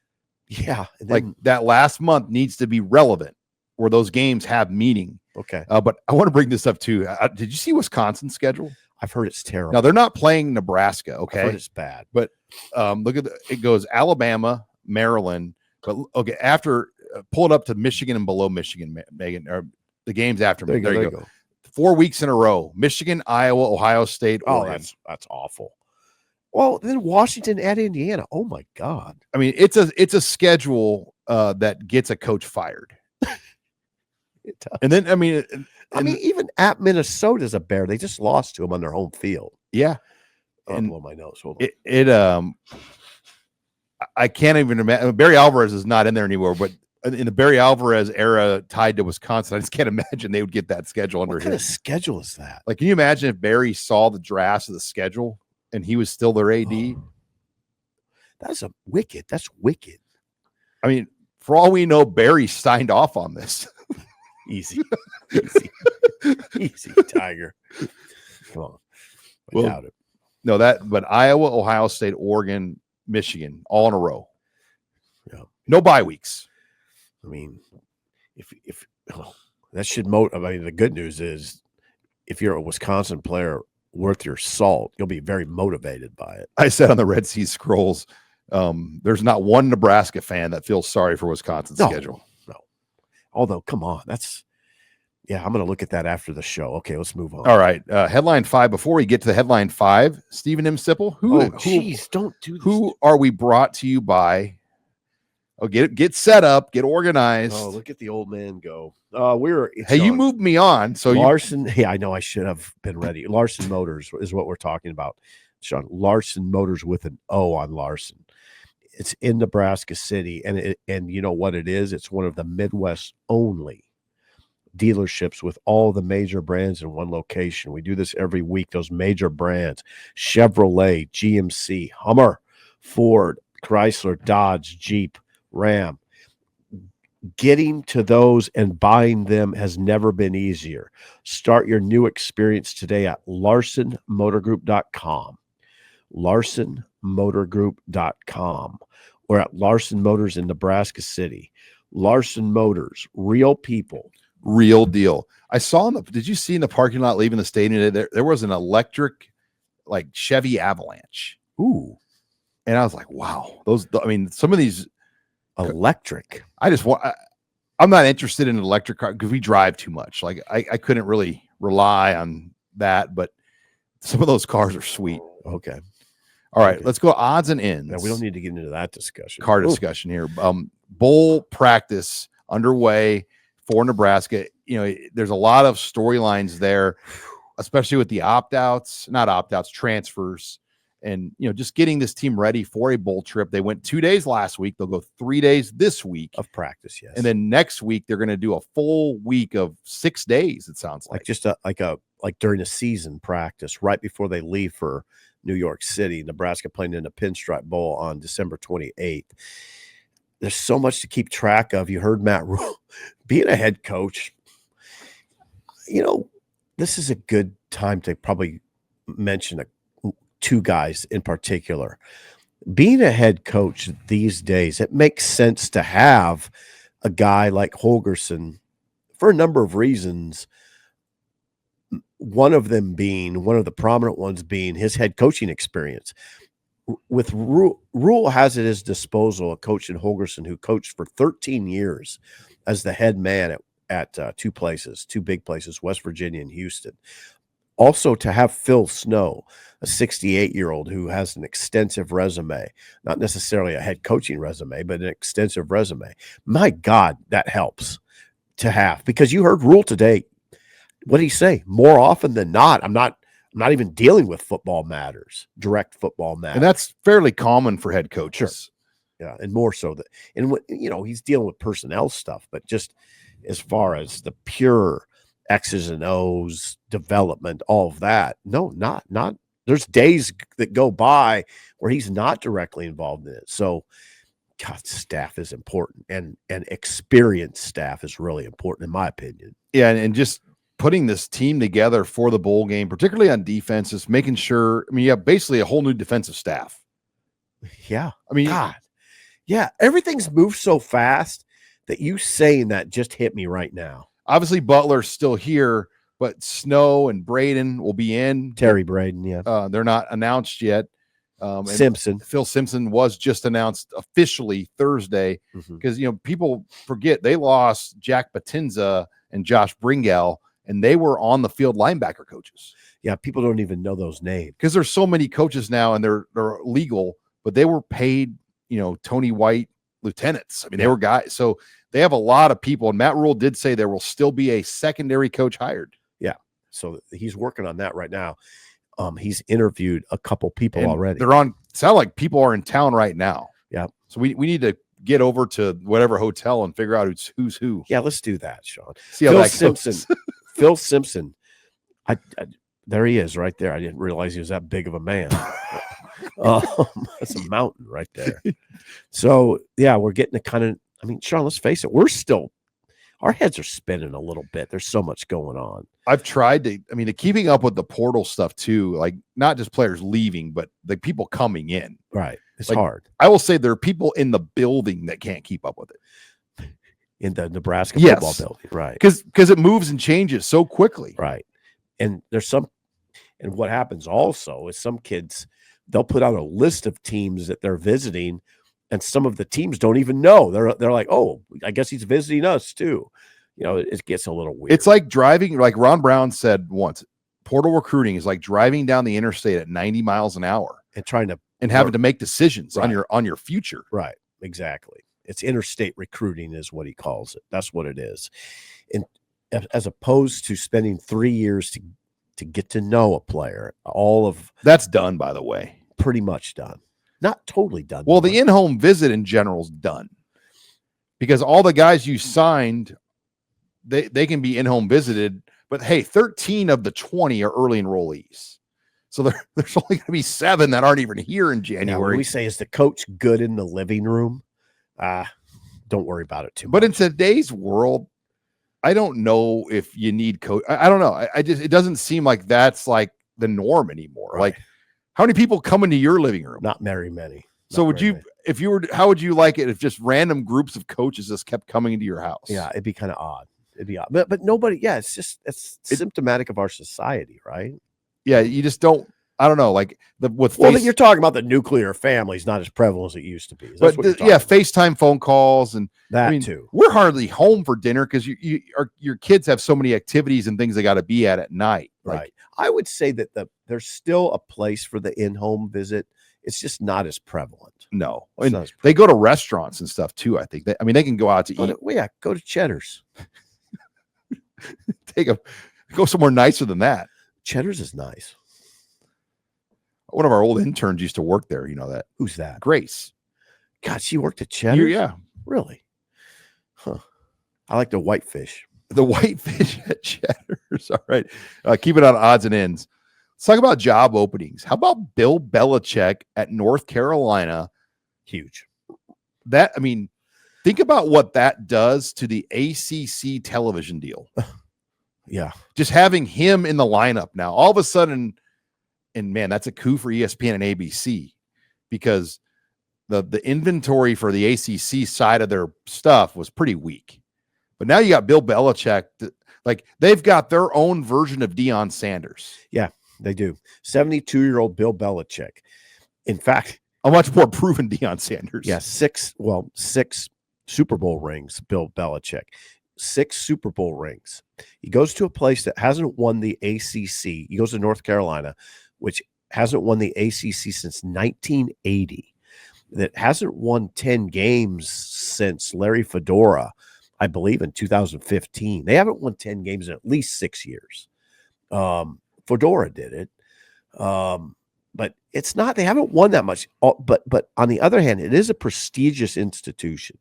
Yeah. Like that last month needs to be relevant where those games have meaning. Okay. But I want to bring this up too. Did you see Wisconsin's schedule? I've heard it's terrible. Now they're not playing Nebraska. Okay. I've heard it's bad, but look at it goes Alabama, Maryland, but okay. After pull it up to Michigan and below Michigan, Megan, or the games after. There you go. 4 weeks in a row, Michigan, Iowa, Ohio State. Oregon. That's awful. Well, then Washington at Indiana. Oh my God. I mean, it's a schedule that gets a coach fired. And then, I mean, even at Minnesota's a bear. They just lost to them on their home field. Yeah. And my nose. Hold on. I can't even imagine. Barry Alvarez is not in there anymore, but in the Barry Alvarez era tied to Wisconsin, I just can't imagine they would get that schedule under him. What kind of schedule is that? Like, can you imagine if Barry saw the drafts of the schedule and he was still their AD? That's wicked. That's wicked. I mean, for all we know, Barry signed off on this. Easy, Tiger. Come on. I doubt it. No, but Iowa, Ohio State, Oregon, Michigan, all in a row. Yeah. No bye weeks. I mean, if that should the good news is if you're a Wisconsin player worth your salt, you'll be very motivated by it. I said on the Red Sea Scrolls, there's not one Nebraska fan that feels sorry for Wisconsin's schedule. No. Although, come on, I'm going to look at that after the show. Okay, let's move on. All right. Headline 5. Before we get to the headline 5, Stephen M. Sipple, don't do this. Who are we brought to you by? Oh, get set up, get organized. Oh, look at the old man go. You moved me on. So Larson, I know I should have been ready. Larson Motors is what we're talking about, Sean. Larson Motors with an O on Larson. It's in Nebraska City, and you know what it is? It's one of the Midwest only dealerships with all the major brands in one location. We do this every week. Those major brands: Chevrolet, GMC, Hummer, Ford, Chrysler, Dodge, Jeep, Ram. Getting to those and buying them has never been easier. Start your new experience today at LarsonMotorGroup.com. larsonmotorgroup.com or at Larson Motors in Nebraska City. Larson Motors, real people. Real deal. I saw did you see in the parking lot leaving the stadium today, there was an electric like Chevy Avalanche. Ooh. And I was like, wow, some of these electric. I'm not interested in an electric car because we drive too much. Like I couldn't really rely on that, but some of those cars are sweet. Okay. All right, let's go odds and ends. Now, we don't need to get into that discussion. Car discussion here. Bowl practice underway for Nebraska. There's a lot of storylines there, especially with the transfers, and just getting this team ready for a bowl trip. They went 2 days last week. They'll go 3 days this week of practice. Yes, and then next week they're going to do a full week of 6 days. It sounds like just like during a season practice right before they leave for New York City. Nebraska playing in a Pinstripe Bowl on December 28th. There's so much to keep track of. You heard Matt Rhule being a head coach. This is a good time to probably mention two guys in particular. Being a head coach these days, it makes sense to have a guy like Holgorsen for a number of reasons. One of the prominent ones being his head coaching experience. With Rhule has at his disposal a coach in Holgorsen who coached for 13 years as the head man at two big places, West Virginia and Houston. Also, to have Phil Snow, a 68-year-old who has an extensive resume, not necessarily a head coaching resume, but an extensive resume. My God, that helps to have, because you heard Rhule today. What did he say? More often than not, I'm not even dealing with football matters, direct football matters. And that's fairly common for head coaches. Sure. Yeah, and more so he's dealing with personnel stuff, but just as far as the pure X's and O's development, all of that. No, not. There's days that go by where he's not directly involved in it. So, God, staff is important, and experienced staff is really important, in my opinion. Yeah, and just putting this team together for the bowl game, particularly on defense, is making sure. You have basically a whole new defensive staff. Yeah, God, yeah, everything's moved so fast that you saying that just hit me right now. Obviously, Butler's still here, but Snow and Braden will be in. Terry Braden, yeah. They're not announced yet. Simpson. Phil Simpson was just announced officially Thursday because, people forget they lost Jack Batinza and Josh Bringell, and they were on the field linebacker coaches. Yeah, people don't even know those names. Because there's so many coaches now, and they're legal, but they were paid, Tony White lieutenants. They were guys. So they have a lot of people, and Matt Rhule did say there will still be a secondary coach hired. Yeah, so he's working on that right now. He's interviewed a couple people already. Sound like people are in town right now. Yeah. So we need to get over to whatever hotel and figure out who's who. Yeah, let's do that, Sean. See how Phil Simpson. Phil Simpson. I there he is right there. I didn't realize he was that big of a man. That's a mountain right there. So yeah, we're getting to kind of. Sean, let's face it, our heads are spinning a little bit. There's so much going on. I've tried to keeping up with the portal stuff too, like not just players leaving, but the people coming in. Right. It's hard. I will say there are people in the building that can't keep up with it. In the Nebraska football building. Right. Because it moves and changes so quickly. Right. And and what happens also is some kids, they'll put out a list of teams that they're visiting, and some of the teams don't even know. They're like, oh, I guess he's visiting us too. It gets a little weird. It's like driving, like Ron Brown said once, portal recruiting is like driving down the interstate at 90 miles an hour and having to make decisions on your future. Right. Exactly. It's interstate recruiting is what he calls it. That's what it is. And as opposed to spending 3 years to get to know a player, that's done, by the way. Pretty much done. Not totally done. Well, the in-home visit in general is done because all the guys you signed, they can be in-home visited, but hey, 13 of the 20 are early enrollees. So there's only going to be 7 that aren't even here in January. Now, when we say, is the coach good in the living room? Don't worry about it too much. But in today's world, I don't know if you need coach. I don't know. It doesn't seem like that's like the norm anymore. Right. Like How many people come into your living room? Not very many. So would you, if you were, how would you like it if just random groups of coaches just kept coming into your house? Yeah, it'd be kind of odd. It'd be odd. But nobody, it's symptomatic of our society, right? Yeah, you just don't, I don't know, like you're talking about the nuclear family is not as prevalent as it used to be. But FaceTime phone calls and that too. We're hardly home for dinner because your kids have so many activities and things they got to be at night. Right. I would say that there's still a place for the in-home visit. It's just not as prevalent. No, they go to restaurants and stuff too. I think they can go out to eat. Go to Cheddar's. Go somewhere nicer than that. Cheddar's is nice. One of our old interns used to work there. You know that? Who's that? Grace. God, she worked at Cheddar's? Yeah. Really? Huh. I like the whitefish. The whitefish at Cheddar's. All right. Keep it on odds and ends. Let's talk about job openings. How about Bill Belichick at North Carolina? Huge. Think about what that does to the ACC television deal. Yeah. Just having him in the lineup now, all of a sudden, and man, that's a coup for ESPN and ABC because the inventory for the ACC side of their stuff was pretty weak. But now you got Bill Belichick. They've got their own version of Deion Sanders. Yeah, they do. 72-year-old Bill Belichick. In fact, a much more proven Deion Sanders. Yeah, six Super Bowl rings, Bill Belichick. 6 Super Bowl rings. He goes to a place that hasn't won the ACC. He goes to North Carolina, which hasn't won the ACC since 1980. That hasn't won 10 games since Larry Fedora, I believe, in 2015. They haven't won 10 games in at least 6 years. Fedora did it. But it's not, they haven't won that much. But on the other hand, it is a prestigious institution.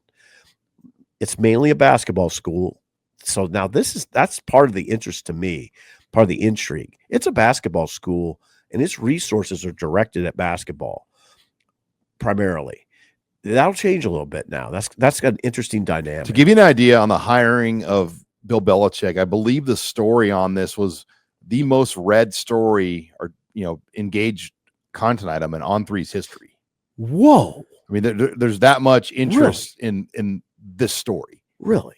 It's mainly a basketball school. So now that's part of the interest to me, part of the intrigue. It's a basketball school and its resources are directed at basketball primarily. That'll change a little bit now. That's got an interesting dynamic. To give you an idea on the hiring of Bill Belichick, I believe the story on this was the most read story or, engaged content item in On3's history. Whoa. There's that much interest in this story. Really?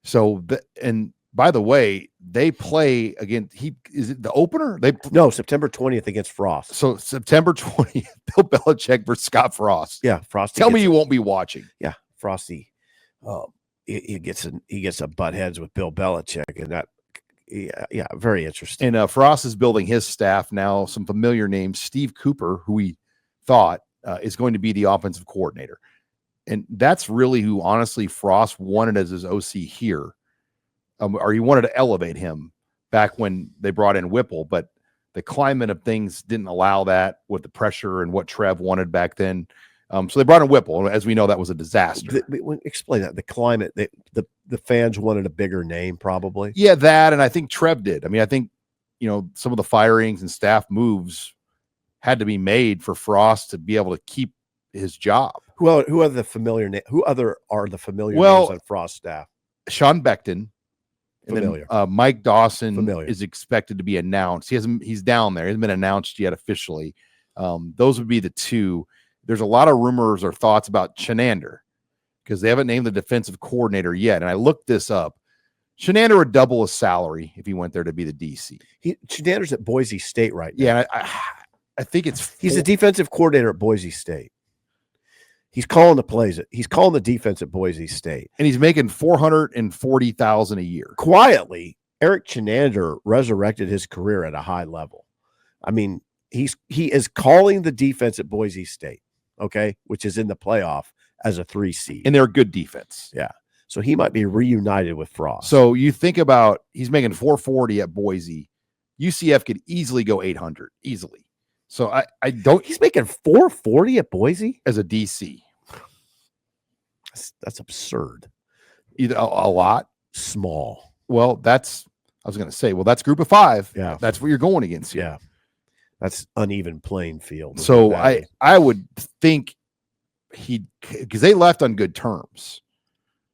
So, and by the way, they play again. Is it the opener? No, September 20th against Frost. So September 20th, Bill Belichick versus Scott Frost. Yeah, Frosty. Tell me you won't be watching. Yeah, Frosty. He gets a butt heads with Bill Belichick, and that. Yeah, very interesting. And Frost is building his staff now. Some familiar names: Steve Cooper, who we thought is going to be the offensive coordinator. And that's really who, honestly, Frost wanted as his OC here. Or he wanted to elevate him back when they brought in Whipple. But the climate of things didn't allow that with the pressure and what Trev wanted back then. So they brought in Whipple. As we know, that was a disaster. Explain that. The climate, the fans wanted a bigger name, probably. Yeah, that. And I think Trev did. I think, some of the firings and staff moves had to be made for Frost to be able to keep his job. Who are the familiar names? Who other are the familiar names on Frost staff? Sean Beckton. Familiar. And then, Mike Dawson familiar. Is expected to be announced. He's down there. He hasn't been announced yet officially. Those would be the two. There's a lot of rumors or thoughts about Chenander because they haven't named the defensive coordinator yet. And I looked this up. Chenander would double his salary if he went there to be the DC. Chenander's at Boise State right now. Yeah, I think he's the defensive coordinator at Boise State. He's calling the plays. He's calling the defense at Boise State. And he's making $440,000 a year. Quietly, Eric Chenander resurrected his career at a high level. He is calling the defense at Boise State, okay, which is in the playoff as a 3 seed. And they're a good defense. Yeah. So he might be reunited with Frost. So you think about he's making $440 at Boise. UCF could easily go $800 easily. So I don't. He's making $440 at Boise as a DC. That's absurd. Either a lot, small. Well, I was going to say, that's group of 5. Yeah, that's what you're going against. Yeah, that's uneven playing field. So I would think because they left on good terms.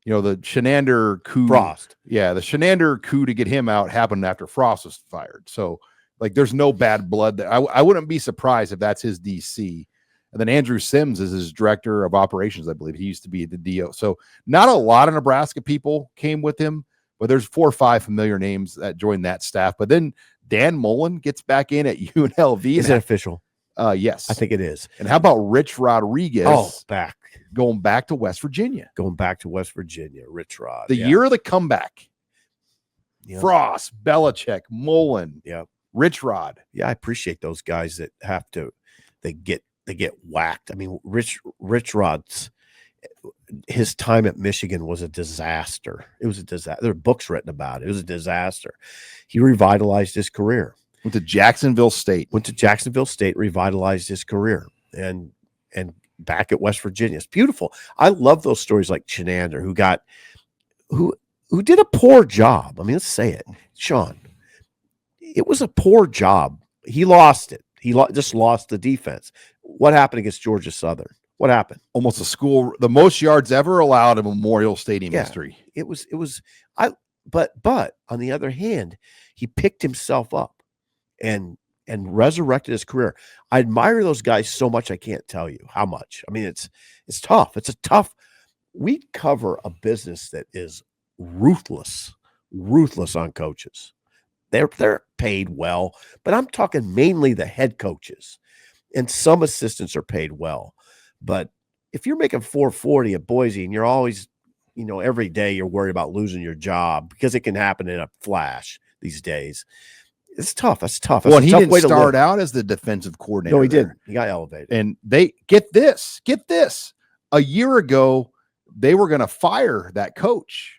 The Chenander coup. Frost. Yeah, the Chenander coup to get him out happened after Frost was fired. So Like there's no bad blood there. I wouldn't be surprised if that's his DC. And then Andrew Sims is his director of operations, I believe. He used to be the DO. So not a lot of Nebraska people came with him, but there's 4 or 5 familiar names that joined that staff. But then Dan Mullen gets back in at UNLV. Is it official? Yes. I think it is. And how about Rich Rodriguez? Going back to West Virginia. Rich Rod. The year of the comeback. Yep. Frost, Belichick, Mullen. Yeah. Rich Rod. Yeah, I appreciate those guys that they get whacked. I mean, Rich Rod's his time at Michigan was a disaster. It was a disaster. There are books written about it. It was a disaster. He revitalized his career. Went to Jacksonville State, revitalized his career, and back at West Virginia. It's beautiful. I love those stories like Chenander, who did a poor job. I mean, let's say it, Sean. It was a poor job. He lost it. He just lost the defense. What happened against Georgia Southern? What happened? Almost the most yards ever allowed in Memorial Stadium history. But on the other hand, he picked himself up and resurrected his career. I admire those guys so much. I can't tell you how much. I mean, it's tough. We cover a business that is ruthless on coaches. They're paid well, but I'm talking mainly the head coaches, and some assistants are paid well. But if you're making $440 at Boise and you're always, every day you're worried about losing your job because it can happen in a flash these days. It's tough. That's tough. Well, he didn't start out as the defensive coordinator. No, he didn't. He got elevated. And they get this. A year ago, they were going to fire that coach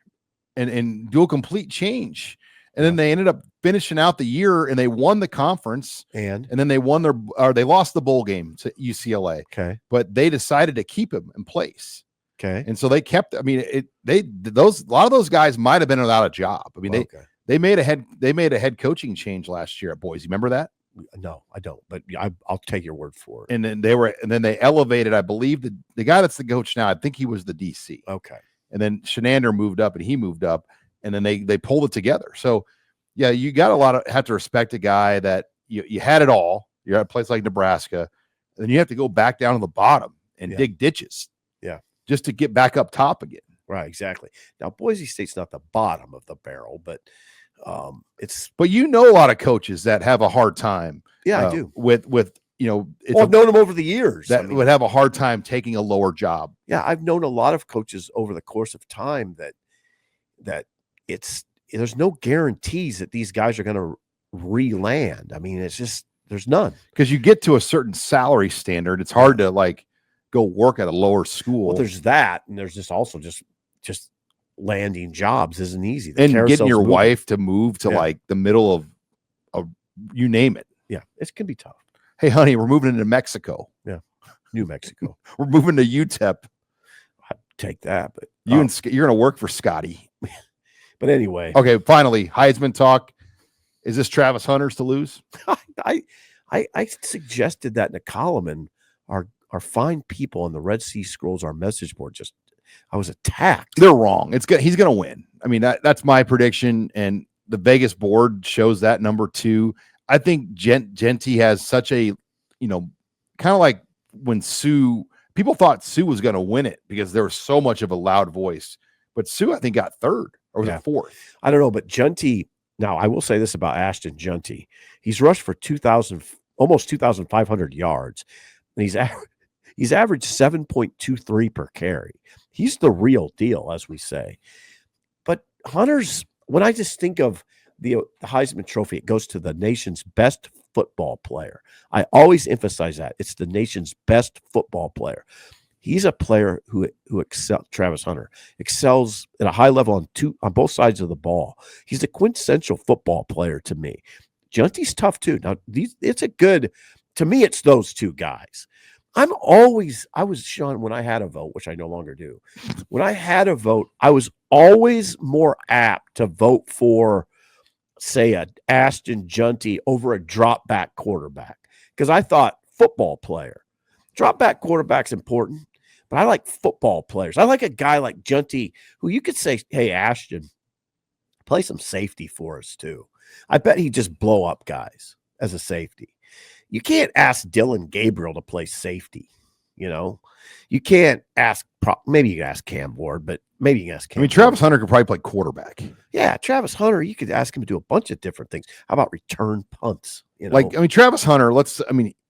and do a complete change. And then they ended up finishing out the year and they won the conference and then they they lost the bowl game to UCLA. Okay. But they decided to keep him in place. Okay. And so they kept, a lot of those guys might've been without a job. I mean, they made a head coaching change last year at Boise. Remember that? No, I don't, but I'll take your word for it. And then they elevated, I believe the guy that's the coach now, I think he was the DC. Okay. And then Chenander moved up and he moved up. And then they pulled it together. So, yeah, you got have to respect a guy that you had it all. You're at a place like Nebraska. And then you have to go back down to the bottom and dig ditches. Yeah. Just to get back up top again. Right, exactly. Now, Boise State's not the bottom of the barrel, but it's. But a lot of coaches that have a hard time. Yeah, I do. With I've known them over the years. That would have a hard time taking a lower job. Yeah, I've known a lot of coaches over the course of time that there's no guarantees that these guys are going to re-land. I mean, it's just there's none. Because you get to a certain salary standard, it's hard to go work at a lower school. Well, there's that, and there's just landing jobs isn't easy. And getting your wife to move to the middle of you name it. Yeah, it can be tough. Hey, honey, we're moving into Mexico. Yeah, New Mexico. We're moving to UTEP. I'd take that, but you're going to work for Scotty. But anyway. Okay, finally, Heisman talk. Is this Travis Hunter's to lose? I suggested that in a column, and our fine people on the Red Sea Scrolls, our message board, I was attacked. They're wrong. He's going to win. I mean, that's my prediction, and the Vegas board shows that number 2. I think Genty has such a, kind of like when people thought Sue was going to win it because there was so much of a loud voice, but Sue, I think, got 3rd. Or was it 4th? I don't know, but Giudice. Now, I will say this about Ashton Giudice: he's rushed for almost 2,500 yards, and he's averaged 7.23 per carry. He's the real deal, as we say. But Hunter's, when I just think of the Heisman Trophy, it goes to the nation's best football player. I always emphasize that it's the nation's best football player. He's a player who Travis Hunter excels at a high level on both sides of the ball. He's a quintessential football player to me. Giudice's tough too. Now to me, it's those two guys. I was Sean, when I had a vote, which I no longer do. When I had a vote, I was always more apt to vote for, say, a Ashton Giudice over a drop back quarterback. Because I thought football player. Drop back quarterback's important. But I like football players. I like a guy like Giudice who you could say, hey, Ashton, play some safety for us too. I bet he'd just blow up guys as a safety. You can't ask Dylan Gabriel to play safety. You can't ask, maybe you can ask Cam Ward, but maybe you can ask Cam Travis Ward. Hunter could probably play quarterback. Yeah, Travis Hunter, you could ask him to do a bunch of different things. How about return punts? Travis Hunter,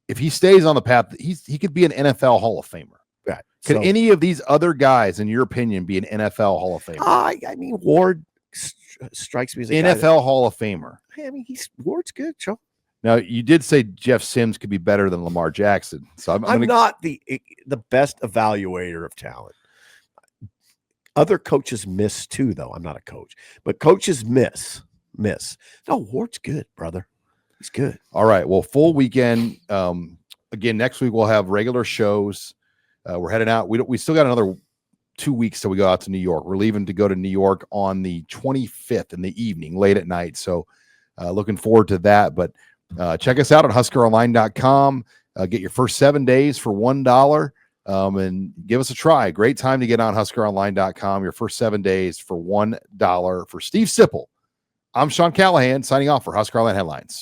if he stays on the path, he could be an NFL Hall of Famer. Right. Could any of these other guys, in your opinion, be an NFL Hall of Famer? Ward strikes me as a NFL Hall of Famer. Ward's good, Joe. Now, you did say Jeff Sims could be better than Lamar Jackson. So I'm not the best evaluator of talent. Other coaches miss too, though. I'm not a coach, but coaches miss. No, Ward's good, brother. He's good. All right. Well, full weekend. Again, next week we'll have regular shows. We're heading out. We still got another 2 weeks till we go out to New York. We're leaving to go to New York on the 25th in the evening, late at night. So looking forward to that. But check us out at HuskerOnline.com. Get your first 7 days for $1 and give us a try. Great time to get on HuskerOnline.com. Your first 7 days for $1. For Steve Sipple, I'm Sean Callahan signing off for Husker Online Headlines.